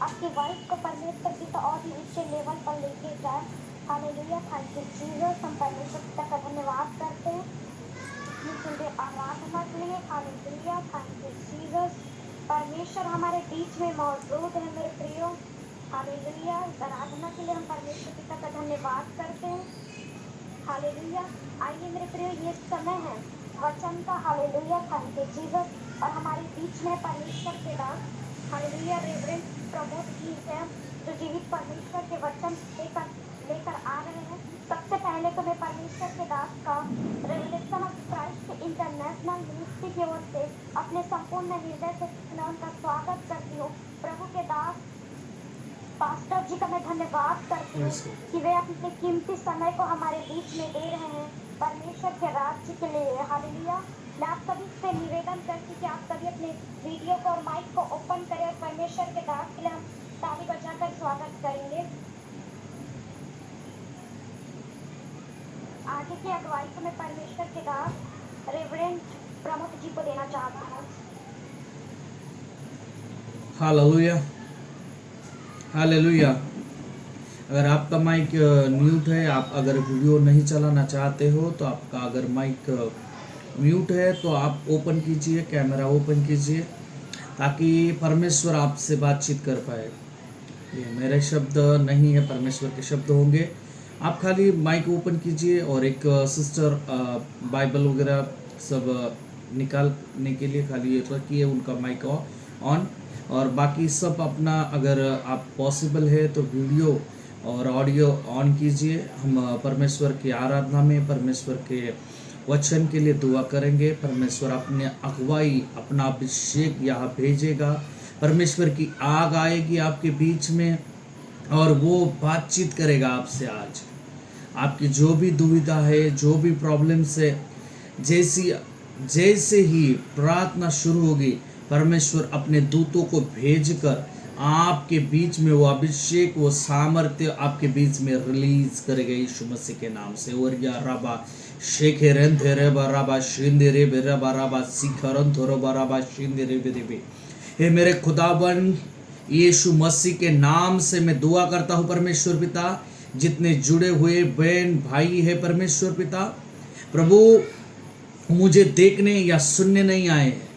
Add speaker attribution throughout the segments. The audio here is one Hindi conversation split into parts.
Speaker 1: आपके वाइफ को परमेश्वर पिता और भी ऊंचे लेवल पर लेके जाए। Hallelujah, thank you Jesus. हम परमेश्वर पिता का धन्यवाद करते हैं इतनी सुंदर आराधना के लिए। Hallelujah, thank you Jesus. परमेश्वर हमारे बीच में मौजूद है मेरे प्रियो। हालेलुया, इस आराधना के लिए हम परमेश्वर पिता का धन्यवाद करते हैं। हालेलुया। आइए मेरे प्रियो, ये समय है वचन का। Hallelujah, thank you Jesus. और हमारे बीच में परमेश्वर के दास हालेलुया रेवरेंड प्रमोद जी हैं, जो जीवित परमेश्वर के वचन लेकर आ रहे हैं। सबसे पहले तो मैं परमेश्वर के दास का revelation of Christ international ministry की ओर से अपने संपूर्ण हृदय से मैं उनका स्वागत करती हूँ। प्रभु के दास पास्टर जी का मैं धन्यवाद करती हूँ कि वे अपने कीमती समय को हमारे बीच में दे रहे हैं परमेश्वर के राज्य के लिए। हालेलुया। मैं आप सभी से निवेदन करती कि आप सभी अपने वीडियो को और माइक को ओपन करें और परमेश्वर के दास के लिए हम ताली बजाकर स्वागत करेंगे। आगे की अगुवाई को मैं परमेश्वर के दास रेवरेंड प्रमोद जी को देना चाहता हूँ।
Speaker 2: Hallelujah, hallelujah. अगर आपका माइक म्यूट है, आप अगर वीडियो नहीं चलाना चाहते हो तो आपका अगर माइक म्यूट है तो आप ओपन कीजिए, कैमरा ओपन कीजिए ताकि परमेश्वर आपसे बातचीत कर पाए। ये मेरे शब्द नहीं है, परमेश्वर के शब्द होंगे। आप खाली माइक ओपन कीजिए और एक सिस्टर बाइबल वगैरह सब निकालने के लिए खाली ये रखिए उनका माइक ऑन, और बाकी सब अपना अगर आप पॉसिबल है तो वीडियो और ऑडियो ऑन कीजिए। हम परमेश्वर की आराधना में परमेश्वर के वचन के लिए दुआ करेंगे। परमेश्वर अपने अगुवाई, अपना अभिषेक यहाँ भेजेगा। परमेश्वर की आग आएगी आपके बीच में और वो बातचीत करेगा आपसे। आज आपकी जो भी दुविधा है, जो भी प्रॉब्लम्स है, जैसे ही प्रार्थना शुरू होगी, परमेश्वर अपने दूतों को भेजकर आपके बीच में वो अभिषेक, वो सामर्थ्य आपके बीच में रिलीज करेगा यीशु मसीह के नाम से। और या रबा शेखे रंधे रे बराबा शिंदे रे बे रबा सिखरन थोरो बराबा शिंदे रे बे। हे मेरे खुदाबंद यीशु मसीह के नाम से मैं दुआ करता हूँ परमेश्वर पिता, जितने जुड़े हुए बहन भाई है परमेश्वर पिता, प्रभु मुझे देखने या सुनने नहीं आए हैं,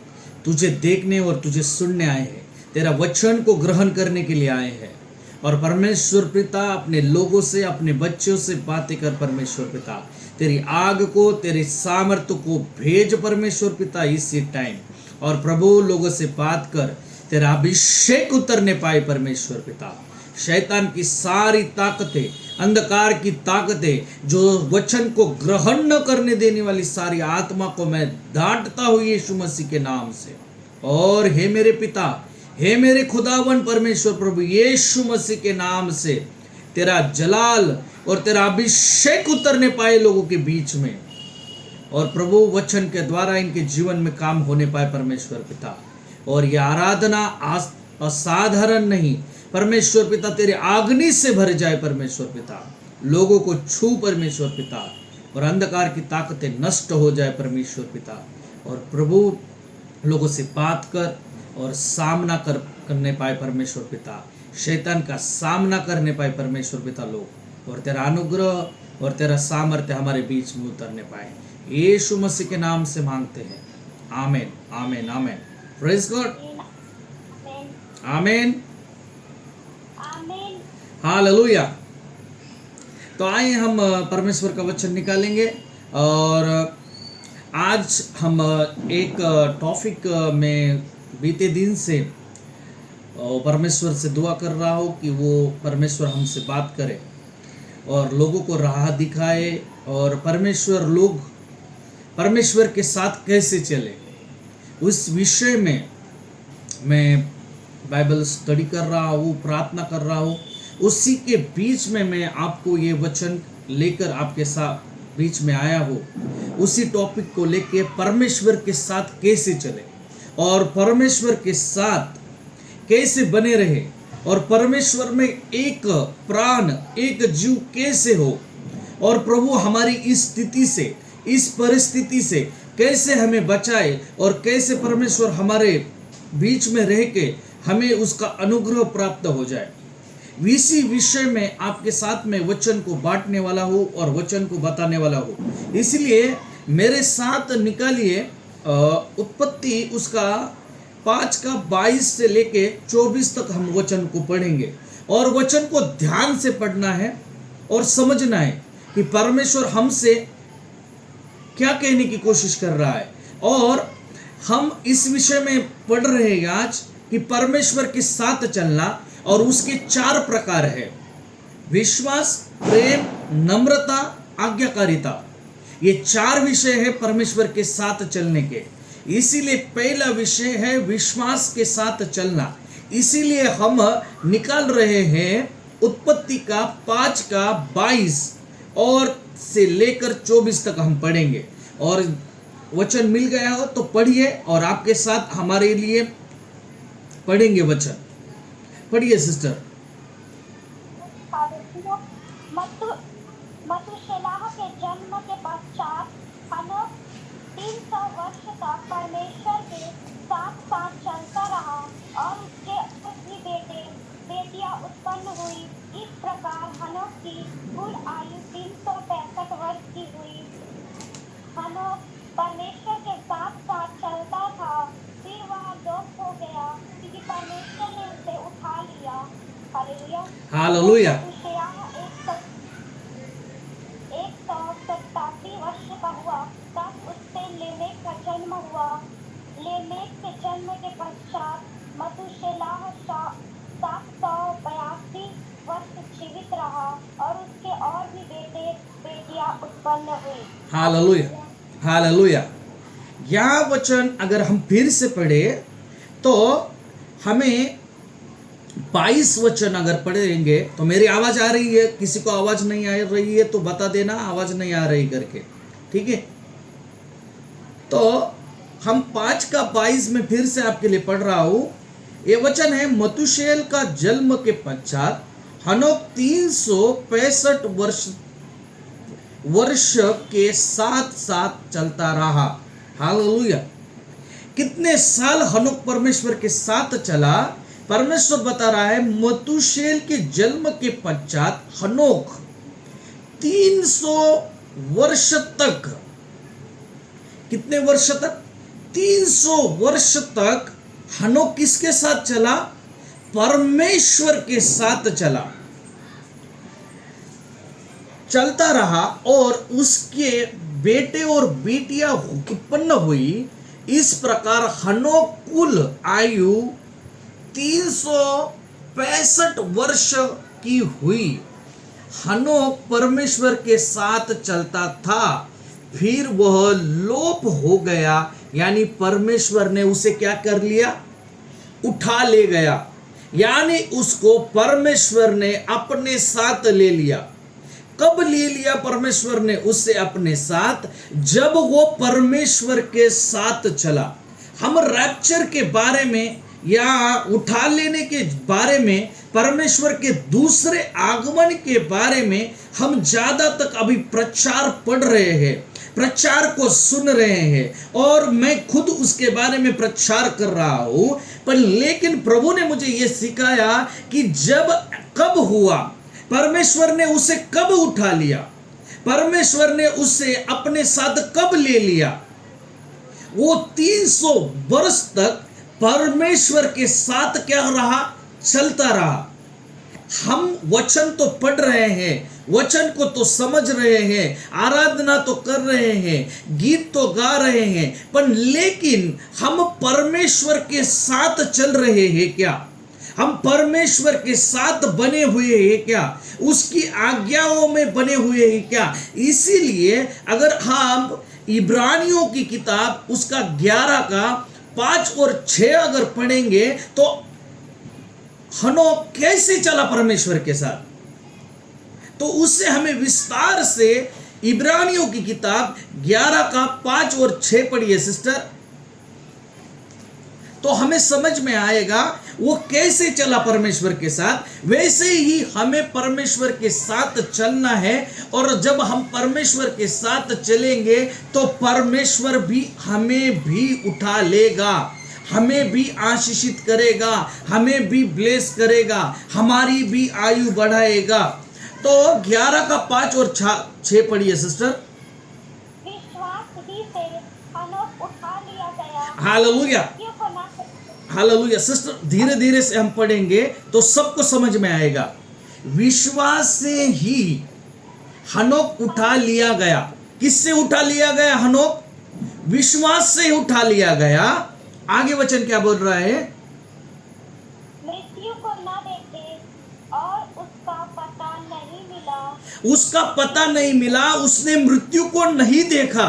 Speaker 2: तुझे देखने और तुझे सुनने आए हैं, तेरा वचन को ग्रहण करने के लिए आए हैं। और परमेश्वर पिता अपने लोगों से, अपने बच्चों से बातें कर परमेश्वर पिता, तेरी आग को, तेरे सामर्थ्य को भेज परमेश्वर पिता इसी टाइम। और प्रभु लोगों से बात कर, तेरा अभिषेक उतरने पाए परमेश्वर पिता। शैतान की सारी ताकतें, अंधकार की ताकतें, जो वचन को ग्रहण न करने देने वाली सारी आत्मा को मैं डांटता हूँ यीशु मसीह के नाम से। और हे मेरे पिता, हे मेरे खुदावन परमेश्वर प्रभु यीशु मसीह के नाम से तेरा जलाल और तेरा अभिषेक उतरने पाए लोगों के बीच में, और प्रभु वचन के द्वारा इनके जीवन में काम होने पाए परमेश्वर पिता। और यह आराधना असाधारण नहीं परमेश्वर पिता, तेरे आग्नि से भर जाए परमेश्वर पिता, लोगों को छू परमेश्वर पिता, और अंधकार की ताकतें नष्ट हो जाए परमेश्वर पिता। और प्रभु लोगों से बात कर और सामना करने पाए परमेश्वर पिता, शैतान का सामना करने पाए परमेश्वर पिता लोग, और तेरा अनुग्रह और तेरा सामर्थ्य हमारे बीच में उतरने पाए। यीशु मसीह के नाम से मांगते हैं, आमेन, आमेन, आमेन। प्रेज गॉड, आमेन, हालेलुया। तो आइए हम परमेश्वर का वचन निकालेंगे, और आज हम एक टॉपिक में बीते दिन से परमेश्वर से दुआ कर रहा हूँ कि वो परमेश्वर हमसे बात करे और लोगों को राह दिखाए, और परमेश्वर के साथ कैसे चले, उस विषय में मैं बाइबल स्टडी कर रहा हूँ, प्रार्थना कर रहा हूँ। उसी के बीच में मैं आपको ये वचन लेकर आपके साथ बीच में आया हूँ। उसी टॉपिक को लेके परमेश्वर के साथ कैसे चले और परमेश्वर के साथ कैसे बने रहे, और परमेश्वर में एक प्राण, एक जीव कैसे हो, और प्रभु हमारी इस स्थिति से, इस परिस्थिति से कैसे हमें बचाए, और कैसे परमेश्वर हमारे बीच में रह के हमें उसका अनुग्रह प्राप्त हो जाए। इसी विषय में आपके साथ में वचन को बांटने वाला हूँ और वचन को बताने वाला हूँ। इसलिए मेरे साथ निकालिए उत्पत्ति उसका 5:22 से लेके 24 तक हम वचन को पढ़ेंगे और वचन को ध्यान से पढ़ना है और समझना है कि परमेश्वर हमसे क्या कहने की कोशिश कर रहा है। और हम इस विषय में पढ़ रहे हैं आज कि परमेश्वर के साथ चलना, और उसके 4 प्रकार है: विश्वास, प्रेम, नम्रता, आज्ञाकारिता। ये 4 विषय है परमेश्वर के साथ चलने के। इसीलिए पहला विषय है विश्वास के साथ चलना। इसीलिए हम निकाल रहे हैं उत्पत्ति का 5:22 और से लेकर 24 तक हम पढ़ेंगे। और वचन मिल गया हो तो पढ़िए और आपके साथ हमारे लिए पढ़ेंगे वचन। पढ़िए सिस्टर।
Speaker 1: मतुशेलाह के जन्म के पश्चात हनोक 300 वर्ष तक परमेश्वर के साथ साथ चलता रहा और उसके भी बेटे बेटियां उत्पन्न हुई। इस प्रकार हनोक की कुल आयु 365 वर्ष की हुई। हनोक परमेश्वर के साथ साथ चलता था, फिर वह लोप हो गया क्योंकि परमेश्वर ने उसे उठा लिया। हालेलुया।
Speaker 2: हालेलुया।
Speaker 1: 187 वर्ष का हुआ तब उससे लेमेक का जन्म हुआ। लेमेक के जन्म के पश्चात मतुशेलाह 782 वर्ष जीवित रहा और उसके और भी बेटे बेटियां उत्पन्न हुई।
Speaker 2: Hallelujah, hallelujah. यह वचन अगर हम फिर से पढ़े तो हमें 22 वचन अगर पढ़ेंगे तो मेरी आवाज आ रही है, किसी को आवाज नहीं आ रही है तो बता देना आवाज नहीं आ रही करके, ठीक है। तो हम 5:22 में फिर से आपके लिए पढ़ रहा हूं। ये वचन है मतुशेल का जन्म के पश्चात हनोक 365 वर्ष के साथ साथ चलता रहा। हालेलुया। कितने साल हनोक परमेश्वर के साथ चला? परमेश्वर बता रहा है मतुशेल के जन्म के पश्चात हनोक 300 वर्ष तक, कितने वर्ष तक? 300 वर्ष तक हनोक किसके साथ चला? परमेश्वर के साथ चलता रहा और उसके बेटे और बेटियां उत्पन्न हुई। इस प्रकार हनोक कुल आयु 365 वर्ष की हुई। हनोक परमेश्वर के साथ चलता था, फिर वह लोप हो गया, यानी परमेश्वर ने उसे क्या कर लिया? उठा ले गया, यानी उसको परमेश्वर ने अपने साथ ले लिया। कब ले लिया परमेश्वर ने उससे अपने साथ? जब वो परमेश्वर के साथ चला। हम रैप्चर के बारे में या उठा लेने के बारे में, परमेश्वर के दूसरे आगमन के बारे में हम ज्यादा तक अभी प्रचार पढ़ रहे हैं, प्रचार को सुन रहे हैं और मैं खुद उसके बारे में प्रचार कर रहा हूं। पर लेकिन प्रभु ने मुझे यह सिखाया कि जब कब हुआ, परमेश्वर ने उसे कब उठा लिया, परमेश्वर ने उसे अपने साथ कब ले लिया। वो 300 वर्ष तक परमेश्वर के साथ क्या रहा? चलता रहा। हम वचन तो पढ़ रहे हैं, वचन को तो समझ रहे हैं, आराधना तो कर रहे हैं, गीत तो गा रहे हैं, पर लेकिन हम परमेश्वर के साथ चल रहे हैं क्या? हम परमेश्वर के साथ बने हुए हैं क्या? उसकी आज्ञाओं में बने हुए हैं क्या? इसीलिए अगर हम इब्रानियों की किताब उसका 11 का 5 और 6 अगर पढ़ेंगे तो हनोक कैसे चला परमेश्वर के साथ, तो उससे हमें विस्तार से इब्रानियों की किताब 11 का 5 और 6 पढ़िए सिस्टर, तो हमें समझ में आएगा वो कैसे चला परमेश्वर के साथ। वैसे ही हमें परमेश्वर के साथ चलना है, और जब हम परमेश्वर के साथ चलेंगे तो परमेश्वर भी हमें भी उठा लेगा, हमें भी आशीषित करेगा, हमें भी ब्लेस करेगा, हमारी भी आयु बढ़ाएगा। तो 11 का 5 और 6 पढ़िए सिस्टर।
Speaker 1: विश्वास ही से हनोक उठा लिया गया,
Speaker 2: हालेलुया,
Speaker 1: मृत्यु को न
Speaker 2: हालेलुया। सिस्टर धीरे धीरे से हम पढ़ेंगे तो सबको समझ में आएगा। विश्वास से ही हनोक उठा लिया गया। किससे उठा लिया गया हनोक? विश्वास से उठा लिया गया। आगे वचन क्या बोल रहा है?
Speaker 1: मृत्यु को न देखे और उसका पता नहीं मिला।
Speaker 2: उसका पता नहीं मिला, उसने मृत्यु को नहीं देखा।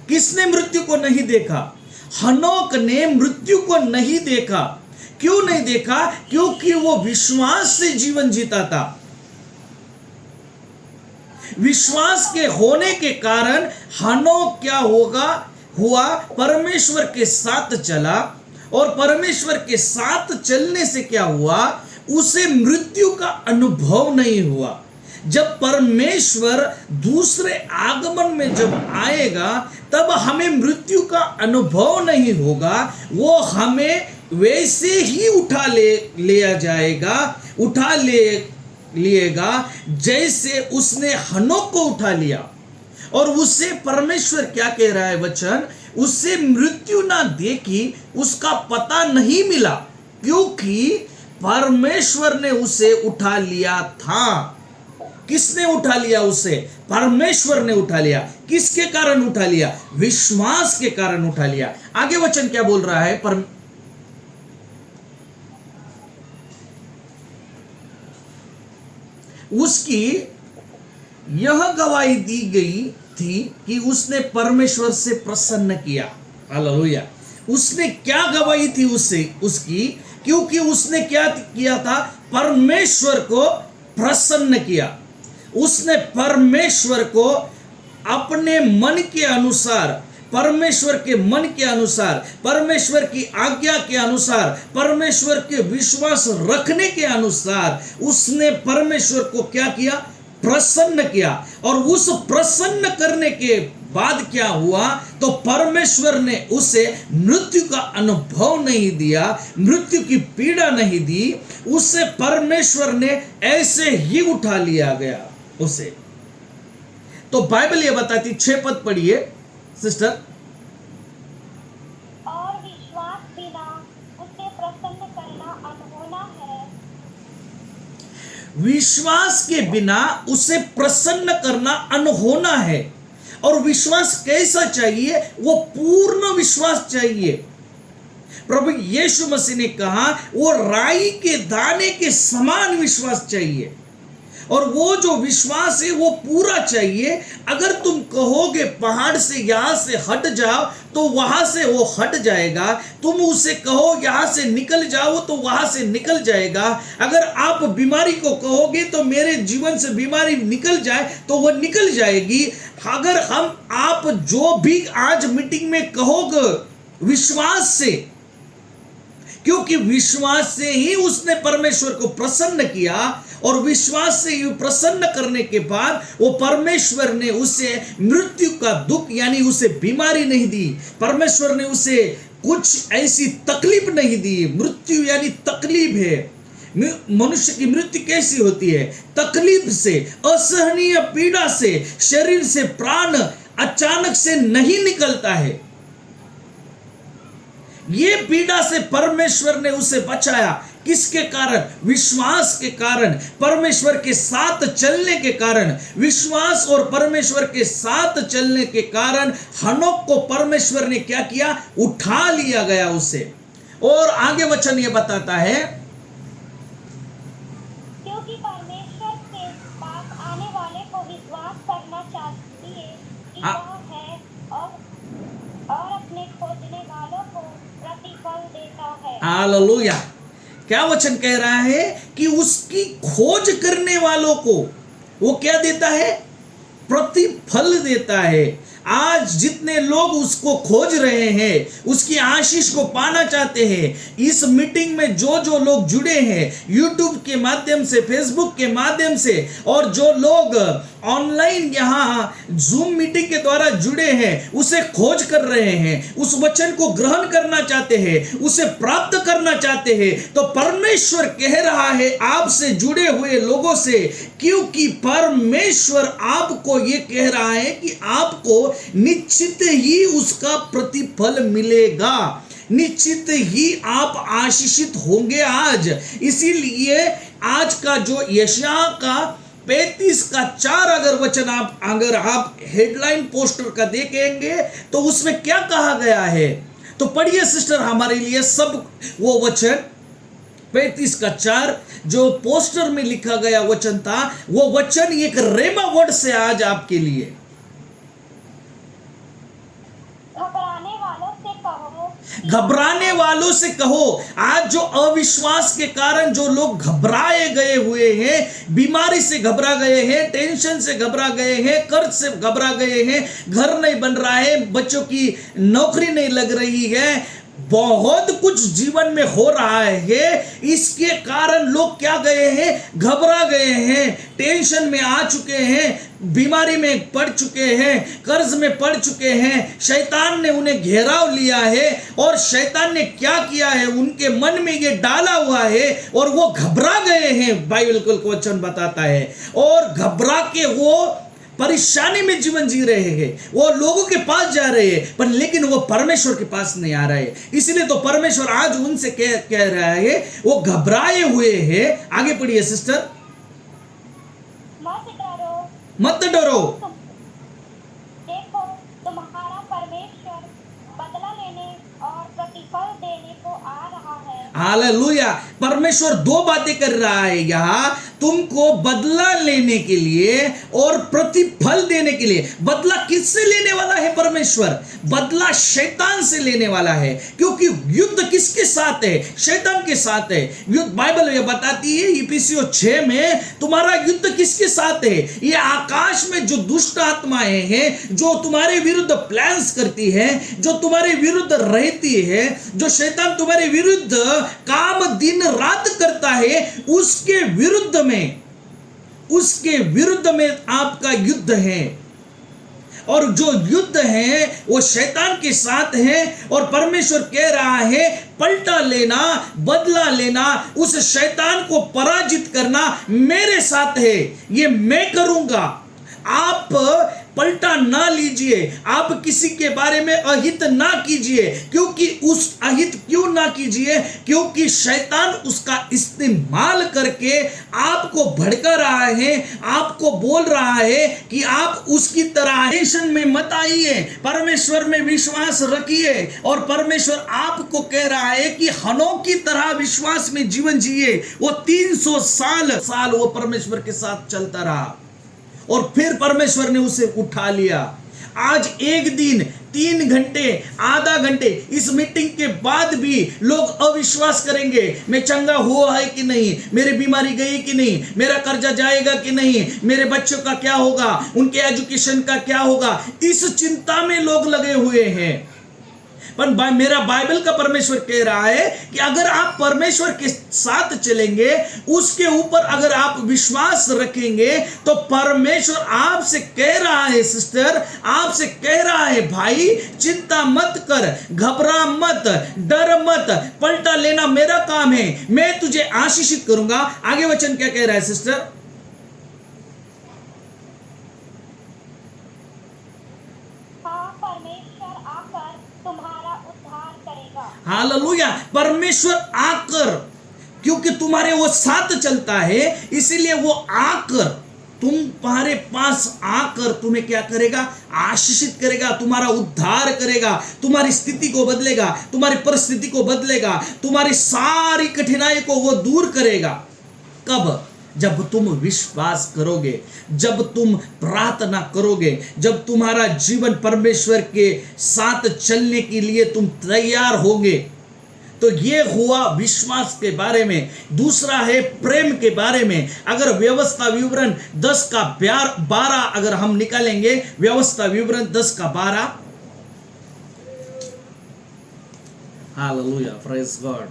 Speaker 2: किसने मृत्यु को नहीं देखा? हनोक ने मृत्यु को नहीं देखा। क्यों नहीं देखा? क्योंकि वो विश्वास से जीवन जीता था। विश्वास के होने के कारण हनोक क्या हुआ? परमेश्वर के साथ चला, और परमेश्वर के साथ चलने से क्या हुआ? उसे मृत्यु का अनुभव नहीं हुआ। जब परमेश्वर दूसरे आगमन में जब आएगा तब हमें मृत्यु का अनुभव नहीं होगा। वो हमें वैसे ही उठा लिएगा जैसे उसने हनोक को उठा लिया। और उससे परमेश्वर क्या कह रहा है वचन? उससे मृत्यु ना देखी, उसका पता नहीं मिला, क्योंकि परमेश्वर ने उसे उठा लिया था। किसने उठा लिया उसे? परमेश्वर ने उठा लिया। किसके कारण उठा लिया? विश्वास के कारण उठा लिया। आगे वचन क्या बोल रहा है? उसकी यह गवाही दी गई थी कि उसने परमेश्वर से प्रसन्न किया। हालेलुया। उसने क्या गवाही थी उसकी? क्योंकि उसने क्या किया था? परमेश्वर को प्रसन्न किया। उसने परमेश्वर को अपने मन के अनुसार, परमेश्वर के मन के अनुसार, परमेश्वर की आज्ञा के अनुसार, परमेश्वर के विश्वास रखने के अनुसार उसने परमेश्वर को क्या किया? प्रसन्न किया। और उस प्रसन्न करने के बाद क्या हुआ? तो परमेश्वर ने उसे मृत्यु का अनुभव नहीं दिया, मृत्यु की पीड़ा नहीं दी। उसे परमेश्वर ने ऐसे ही उठा लिया गया उसे। तो बाइबल ये बताती, 6 पद पढ़िए सिस्टर।
Speaker 1: और विश्वास बिना उसे प्रसन्न करना अनहोना है।
Speaker 2: विश्वास के बिना उसे प्रसन्न करना अनहोना है। और विश्वास कैसा चाहिए? वो पूर्ण विश्वास चाहिए। प्रभु यीशु मसीह ने कहा वो राई के दाने के समान विश्वास चाहिए। और वो जो विश्वास है वो पूरा चाहिए। अगर तुम कहोगे पहाड़ से यहां से हट जाओ तो वहां से वो हट जाएगा। तुम उसे कहो यहां से निकल जाओ तो वहां से निकल जाएगा। अगर आप बीमारी को कहोगे तो मेरे जीवन से बीमारी निकल जाए तो वो निकल जाएगी। अगर आप जो भी आज मीटिंग में कहोगे विश्वास से, क्योंकि विश्वास से ही उसने परमेश्वर को प्रसन्न किया। और विश्वास से ही प्रसन्न करने के बाद वो परमेश्वर ने उसे मृत्यु का दुख यानी उसे बीमारी नहीं दी। परमेश्वर ने उसे कुछ ऐसी तकलीफ नहीं दी। मृत्यु यानी तकलीफ है। मनुष्य की मृत्यु कैसी होती है? तकलीफ से, असहनीय पीड़ा से, शरीर से प्राण अचानक से नहीं निकलता है। ये पीड़ा से परमेश्वर ने उसे बचाया। किसके कारण? विश्वास के कारण, परमेश्वर के साथ चलने के कारण। विश्वास और परमेश्वर के साथ चलने के कारण हनोक को परमेश्वर ने क्या किया? उठा लिया गया उसे। और आगे वचन ये बताता है,
Speaker 1: क्योंकि परमेश्वर के पास आने वाले को विश्वास करना चाहिए कि वह है और अपने खोजने वालों को प्रतिफल देता है।
Speaker 2: हालेलुया। क्या वचन कह रहा है? कि उसकी खोज करने वालों को वो क्या देता है? प्रतिफल देता है। आज जितने लोग उसको खोज रहे हैं, उसकी आशीष को पाना चाहते हैं, इस मीटिंग में जो जो लोग जुड़े हैं यूट्यूब के माध्यम से, फेसबुक के माध्यम से, और जो लोग ऑनलाइन यहाँ जूम मीटिंग के द्वारा जुड़े हैं, उसे खोज कर रहे हैं, उस वचन को ग्रहण करना चाहते हैं, उसे प्राप्त करना चाहते हैं, तो परमेश्वर कह रहा है आपसे जुड़े हुए लोगों से, क्योंकि परमेश्वर आपको ये कह रहा है कि आपको निश्चित ही उसका प्रतिफल मिलेगा, निश्चित ही आप आशीषित होंगे आज। इसीलिए आज का जो यशायाह का 35 का 4 अगर आप हेडलाइन पोस्टर का देखेंगे तो उसमें क्या कहा गया है, तो पढ़िए सिस्टर हमारे लिए सब वो वचन। 35 का 4 जो पोस्टर में लिखा गया वचन था, वो वचन एक रेमा वर्ड से आज आपके लिए। घबराने वालों से कहो, आज जो अविश्वास के कारण जो लोग घबराए गए हुए हैं, बीमारी से घबरा गए हैं, टेंशन से घबरा गए हैं, कर्ज से घबरा गए हैं, घर नहीं बन रहा है, बच्चों की नौकरी नहीं लग रही है, बहुत कुछ जीवन में हो रहा है, इसके कारण लोग क्या गए हैं, घबरा गए हैं, टेंशन में आ चुके हैं, बीमारी में पड़ चुके हैं, कर्ज में पड़ चुके हैं, शैतान ने उन्हें घेराव लिया है, और शैतान ने क्या किया है, उनके मन में ये डाला हुआ है और वो घबरा गए हैं, बाइबल का वचन बताता है, और घबरा के वो परेशानी में जीवन जी रहे हैं, वो लोगों के पास जा रहे हैं, पर लेकिन वो परमेश्वर के पास नहीं आ रहे। इसलिए तो परमेश्वर आज उनसे कह रहा है, वो घबराए हुए हैं। आगे पढ़िए सिस्टर। मत डरो,
Speaker 1: देखो तुम्हारा परमेश्वर बदला लेने और प्रतिफल देने को आ रहा है।
Speaker 2: हालेलुया। परमेश्वर दो बातें कर रहा है यहाँ, तुमको बदला लेने के लिए और प्रतिफल देने के लिए। बदला किससे लेने वाला है परमेश्वर? बदला शैतान से लेने वाला है, क्योंकि युद्ध किसके साथ है? शैतान के साथ है। युद्ध बाइबल ये बताती है इफिसियों 6 में, तुम्हारा युद्ध किसके साथ है? ये आकाश में जो दुष्ट आत्माएं हैं, जो तुम्हारे विरुद्ध प्लान्स करती है, जो तुम्हारे विरुद्ध रहती है, जो शैतान तुम्हारे विरुद्ध काम दिन रात करता है, उसके विरुद्ध में आपका युद्ध है। और जो युद्ध है वो शैतान के साथ है, और परमेश्वर कह रहा है पलटा लेना, बदला लेना, उस शैतान को पराजित करना मेरे साथ है, ये मैं करूंगा। आप पलटा ना लीजिए, आप किसी के बारे में अहित ना कीजिए, क्योंकि उस अहित क्यों ना कीजिए? क्योंकि शैतान उसका इस्तेमाल करके आपको भड़का रहा है, आपको बोल रहा है कि आप उसकी तरह टेंशन में मत आइए, परमेश्वर में विश्वास रखिए। और परमेश्वर आपको कह रहा है कि हनोक की तरह विश्वास में जीवन जिए। वो 300 साल वो परमेश्वर के साथ चलता रहा, और फिर परमेश्वर ने उसे उठा लिया। आज एक दिन 3 घंटे, आधा घंटे इस मीटिंग के बाद भी लोग अविश्वास करेंगे, मैं चंगा हुआ है कि नहीं, मेरी बीमारी गई कि नहीं, मेरा कर्जा जाएगा कि नहीं, मेरे बच्चों का क्या होगा, उनके एजुकेशन का क्या होगा, इस चिंता में लोग लगे हुए हैं। पर मेरा बाइबल का परमेश्वर कह रहा है कि अगर आप परमेश्वर के साथ चलेंगे, उसके ऊपर अगर आप विश्वास रखेंगे, तो परमेश्वर आपसे कह रहा है सिस्टर, आपसे कह रहा है भाई, चिंता मत कर, घबरा मत, डर मत, पलटा लेना मेरा काम है, मैं तुझे आशीषित करूंगा। आगे वचन क्या कह रहा है सिस्टर? हालेलुया। परमेश्वर आकर, क्योंकि तुम्हारे वो साथ चलता है, इसीलिए वो आकर तुम्हारे पास आकर तुम्हें क्या करेगा? आशीषित करेगा, तुम्हारा उद्धार करेगा, तुम्हारी स्थिति को बदलेगा, तुम्हारी परिस्थिति को बदलेगा, तुम्हारी सारी कठिनाई को वो दूर करेगा। कब? जब तुम विश्वास करोगे, जब तुम प्रार्थना करोगे, जब तुम्हारा जीवन परमेश्वर के साथ चलने के लिए तुम तैयार होगे, तो ये हुआ विश्वास के बारे में। दूसरा है प्रेम के बारे में। अगर व्यवस्था विवरण 10 का 12 अगर हम निकालेंगे, व्यवस्था विवरण 10 का 12, हालेलुया, प्रेज गॉड।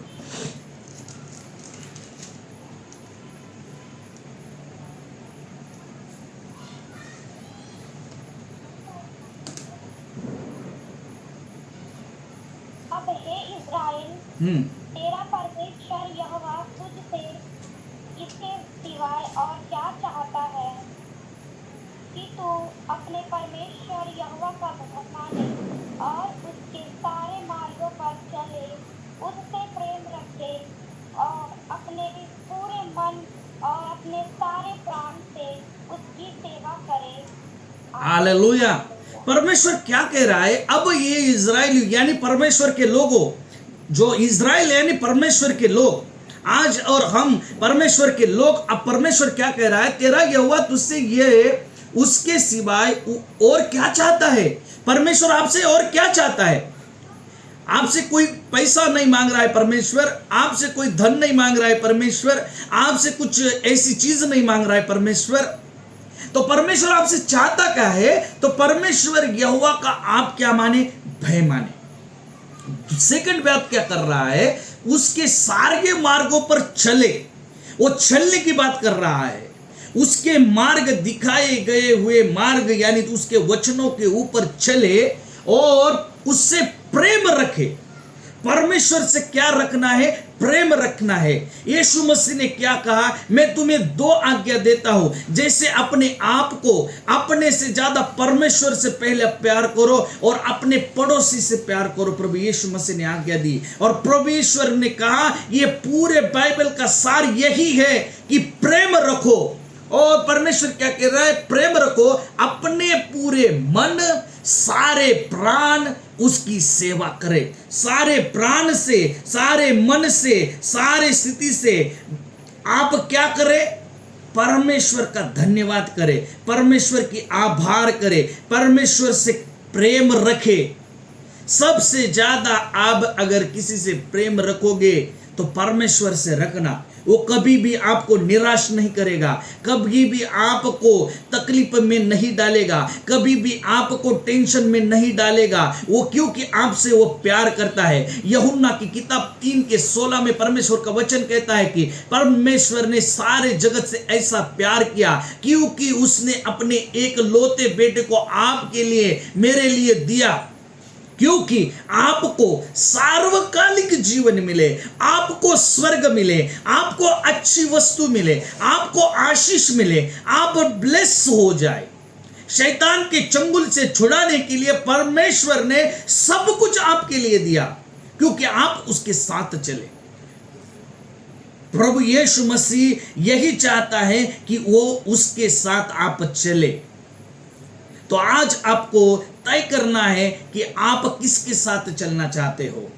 Speaker 1: अब हे इज़राइल, तेरा परमेश्वर यहोवा तुझसे इसके सिवाय और क्या चाहता है कि तू अपने परमेश्वर यहोवा का भजन माने और उसके सारे मार्गों पर चले, उससे प्रेम रखे और अपने पूरे मन और अपने सारे प्राण से उसकी सेवा करे।
Speaker 2: हालेलुया। परमेश्वर क्या कह रहा है? अब ये इज़राइल यानी परमेश्वर के लोगों, जो इज़राइल यानी परमेश्वर के लोग, आज और हम परमेश्वर के लोग, अब परमेश्वर क्या कह रहा है? तेरा यहोवा तुझसे ये उसके सिवाय और क्या चाहता है? परमेश्वर आपसे और क्या चाहता है? आपसे कोई पैसा नहीं मांग रहा है परमेश्वर, आपसे कोई धन नहीं मांग रहा है परमेश्वर, आपसे कुछ ऐसी चीज नहीं मांग रहा है परमेश्वर। तो परमेश्वर आपसे चाहता क्या है? तो परमेश्वर यहोवा का आप क्या माने? भय माने। सेकंड बात क्या कर रहा है? उसके सारे मार्गों पर चले, वो चलने की बात कर रहा है। उसके मार्ग दिखाए गए हुए मार्ग यानी उसके वचनों के ऊपर चले और उससे प्रेम रखे। परमेश्वर से क्या रखना है? प्रेम रखना है। यीशु मसीह ने क्या कहा? मैं तुम्हें 2 आज्ञा देता हूं, जैसे अपने आप को अपने से ज्यादा परमेश्वर से पहले प्यार करो और अपने पड़ोसी से प्यार करो। प्रभु यीशु मसीह ने आज्ञा दी और प्रभु ईश्वर ने कहा ये पूरे बाइबल का सार यही है कि प्रेम रखो। और परमेश्वर क्या कह रहा है? प्रेम रखो, अपने पूरे मन, सारे प्राण उसकी सेवा करे। सारे प्राण से, सारे मन से, सारे स्थिति से आप क्या करें? परमेश्वर का धन्यवाद करें, परमेश्वर की आभार करें, परमेश्वर से प्रेम रखे। सबसे ज्यादा आप अगर किसी से प्रेम रखोगे तो परमेश्वर से रखना। वो कभी भी आपको निराश नहीं करेगा, कभी भी आपको तकलीफ में नहीं डालेगा, कभी भी आपको टेंशन में नहीं डालेगा। वो क्योंकि आपसे वो प्यार करता है। यूहन्ना की किताब 3:16 में परमेश्वर का वचन कहता है कि परमेश्वर ने सारे जगत से ऐसा प्यार किया क्योंकि उसने अपने एक लौते बेटे को आपके लिए, मेरे लिए दिया, क्योंकि आपको सार्वकालिक जीवन मिले, आपको स्वर्ग मिले, आपको अच्छी वस्तु मिले, आपको आशीष मिले, आप ब्लेस हो जाए। शैतान के चंगुल से छुड़ाने के लिए परमेश्वर ने सब कुछ आपके लिए दिया क्योंकि आप उसके साथ चले। प्रभु यीशु मसीह यही चाहता है कि वो उसके साथ आप चले। तो आज आपको तय करना है कि आप किसके साथ चलना चाहते हो।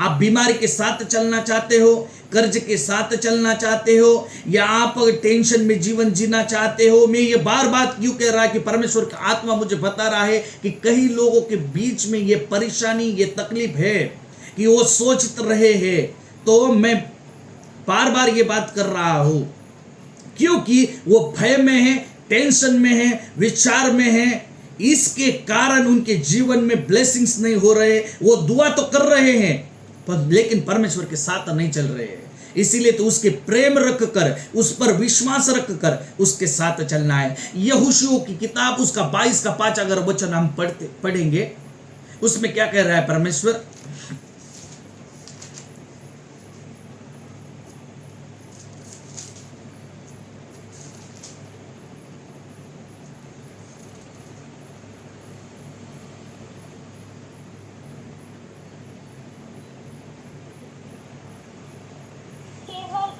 Speaker 2: आप बीमारी के साथ चलना चाहते हो, कर्ज के साथ चलना चाहते हो, या आप टेंशन में जीवन जीना चाहते हो। मैं ये बार बार क्यों कह रहा है कि परमेश्वर का आत्मा मुझे बता रहा है कि कई लोगों के बीच में ये परेशानी, ये तकलीफ है कि वो सोच रहे हैं। तो मैं बार बार ये बात कर रहा हूं क्योंकि वो भय में है, टेंशन में है, विचार में है। इसके कारण उनके जीवन में ब्लेसिंग्स नहीं हो रहे। वो दुआ तो कर रहे हैं पर लेकिन परमेश्वर के साथ नहीं चल रहे हैं। इसीलिए तो उसके प्रेम रख कर, उस पर विश्वास रख कर उसके साथ चलना है। यहोशू की किताब उसका 22 का 5 अगर वचन हम पढ़ेंगे, उसमें क्या कह रहा है परमेश्वर?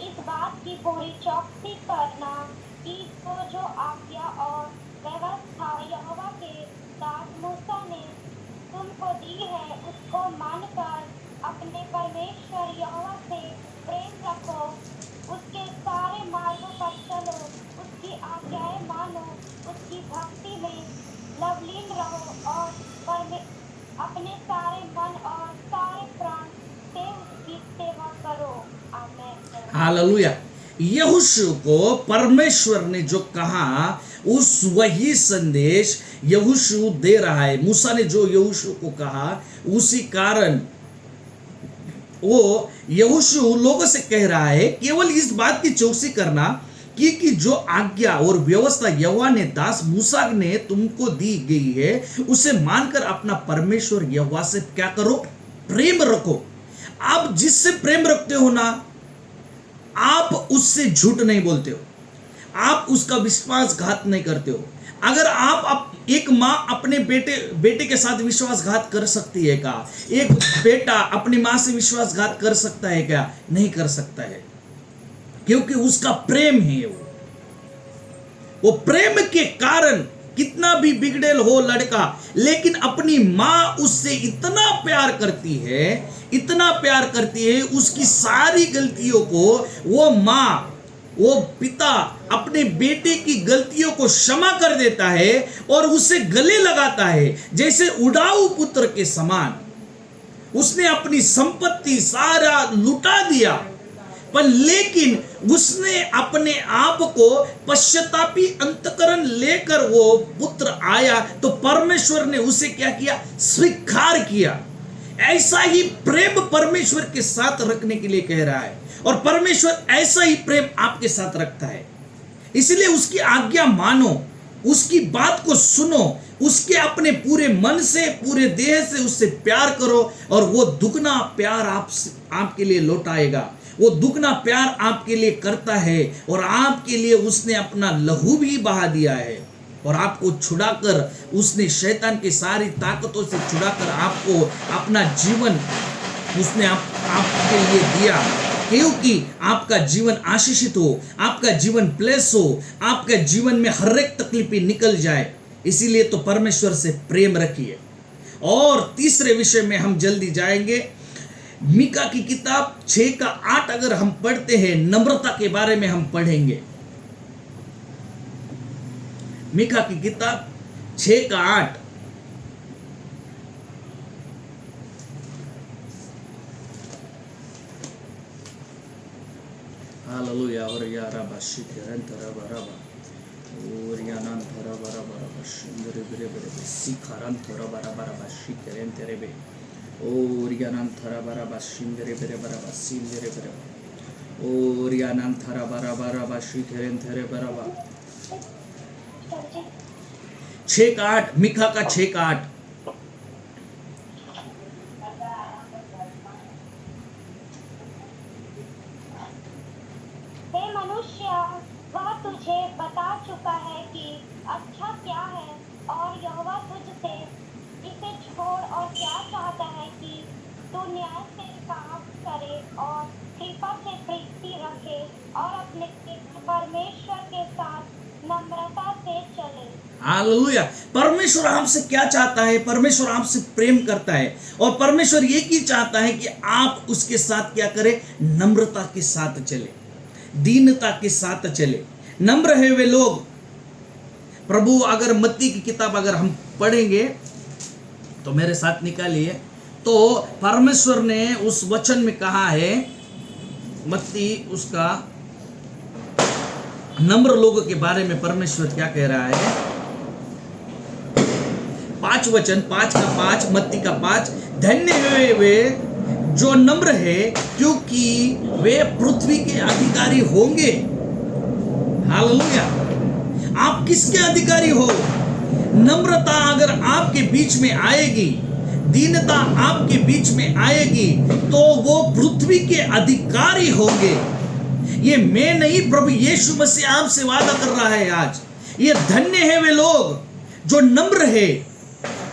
Speaker 1: इस बात की पूरी चौकसी करना कि वो जो आज्ञा और व्यवस्था यहोवा के दास मूसा ने तुमको दी है उसको मानकर अपने परमेश्वर यहोवा से प्रेम रखो, उसके सारे मार्गों पर चलो, उसकी आज्ञाएं मानो, उसकी भक्ति में लवलीन रहो और अपने सारे मन और सारे प्राण से
Speaker 2: हालेलुया। यहोशू को परमेश्वर ने जो कहा उस वही संदेश यहोशू दे रहा है। मूसा ने जो यहोशू को कहा उसी कारण वो यहोशू लोगों से कह रहा है केवल इस बात की चौकसी करना कि जो आज्ञा और व्यवस्था यहोवा ने दास मूसा ने तुमको दी गई है उसे मानकर अपना परमेश्वर यहोवा से क्या करो, प्रेम रखो। आप जिससे प्रेम रखते हो ना, आप उससे झूठ नहीं बोलते हो, आप उसका विश्वासघात नहीं करते हो। अगर आप एक माँ अपने बेटे के साथ विश्वासघात कर सकती है क्या? एक बेटा अपनी माँ से विश्वासघात कर सकता है क्या? नहीं कर सकता है, क्योंकि उसका प्रेम है। वो प्रेम के कारण कितना भी बिगड़ेल हो लड़का, लेकिन अपनी माँ उससे इतना प्यार करती है, इतना प्यार करती है, उसकी सारी गलतियों को वो माँ, वो पिता अपने बेटे की गलतियों को क्षमा कर देता है और उसे गले लगाता है जैसे उड़ाऊ पुत्र के समान। उसने अपनी संपत्ति सारा लुटा दिया, पर लेकिन उसने अपने आप को पश्चातापी अंतकरण लेकर वो पुत्र आया तो परमेश्वर ने उसे क्या किया, स्वीकार किया। ऐसा ही प्रेम परमेश्वर के साथ रखने के लिए कह रहा है, और परमेश्वर ऐसा ही प्रेम आपके साथ रखता है। इसलिए उसकी आज्ञा मानो, उसकी बात को सुनो, उसके अपने पूरे मन से, पूरे देह से उससे प्यार करो, और वो दुगना प्यार आपके लिए लौटाएगा। वो दुगना प्यार आपके लिए करता है, और आपके लिए उसने अपना लहू भी बहा दिया है, और आपको छुड़ाकर उसने शैतान की सारी ताकतों से छुड़ाकर आपको अपना जीवन उसने आपके लिए दिया, क्योंकि आपका जीवन आशीषित हो, आपका जीवन प्लेस हो, आपके जीवन में हर एक तकलीफें निकल जाए। इसीलिए तो परमेश्वर से प्रेम रखिए। और तीसरे विषय में हम जल्दी जाएंगे। मीका की किताब 6:8 अगर हम पढ़ते हैं, नम्रता के बारे में हम पढ़ेंगे। मीका की किताब 6:8। हालेलुया। और यारा बाशी करन तरा बराबा और यानान तरा बराबा शिंदरे बरे बरे सिखारन तरा बराबा बाशी करन तेरे बे और यानान तरा बराबा शिंदरे बरे बराबा सिंदरे बरे और यानान तरा बराबा बाशी करन तेरे बराबा। 6:8 मीका का 6:8।
Speaker 1: वह तुझे बता चुका है कि अच्छा क्या है, और यहोवा तुझसे इसे छोड़ और क्या चाहता है कि तू न्याय से काम करे और कृपा से प्रीति रखे और अपने परमेश्वर के साथ नम्रता से चले।
Speaker 2: हालेलुया। परमेश्वर आपसे क्या चाहता है? परमेश्वर आपसे प्रेम करता है, और परमेश्वर ये की चाहता है कि आप उसके साथ क्या करें? नम्रता के साथ चले, दीनता के साथ चले। नम्र है वे लोग। प्रभु अगर मत्ती की किताब अगर हम पढ़ेंगे तो मेरे साथ निकालिए, तो परमेश्वर ने उस वचन में कहा है, मत्ती उसका नम्र लोगों के बारे में परमेश्वर क्या कह रहा है? 5 वचन, 5 मत्ती का 5। धन्य है वे जो नम्र है, क्योंकि वे पृथ्वी के अधिकारी होंगे। हालेलुया। आप किसके अधिकारी हो? नम्रता अगर आपके बीच में आएगी, दीनता आपके बीच में आएगी, तो वो पृथ्वी के अधिकारी होंगे। ये मैं नहीं, प्रभु यीशु मसीह आपसे वादा कर रहा है आज। ये धन्य है वे लोग जो नम्र है,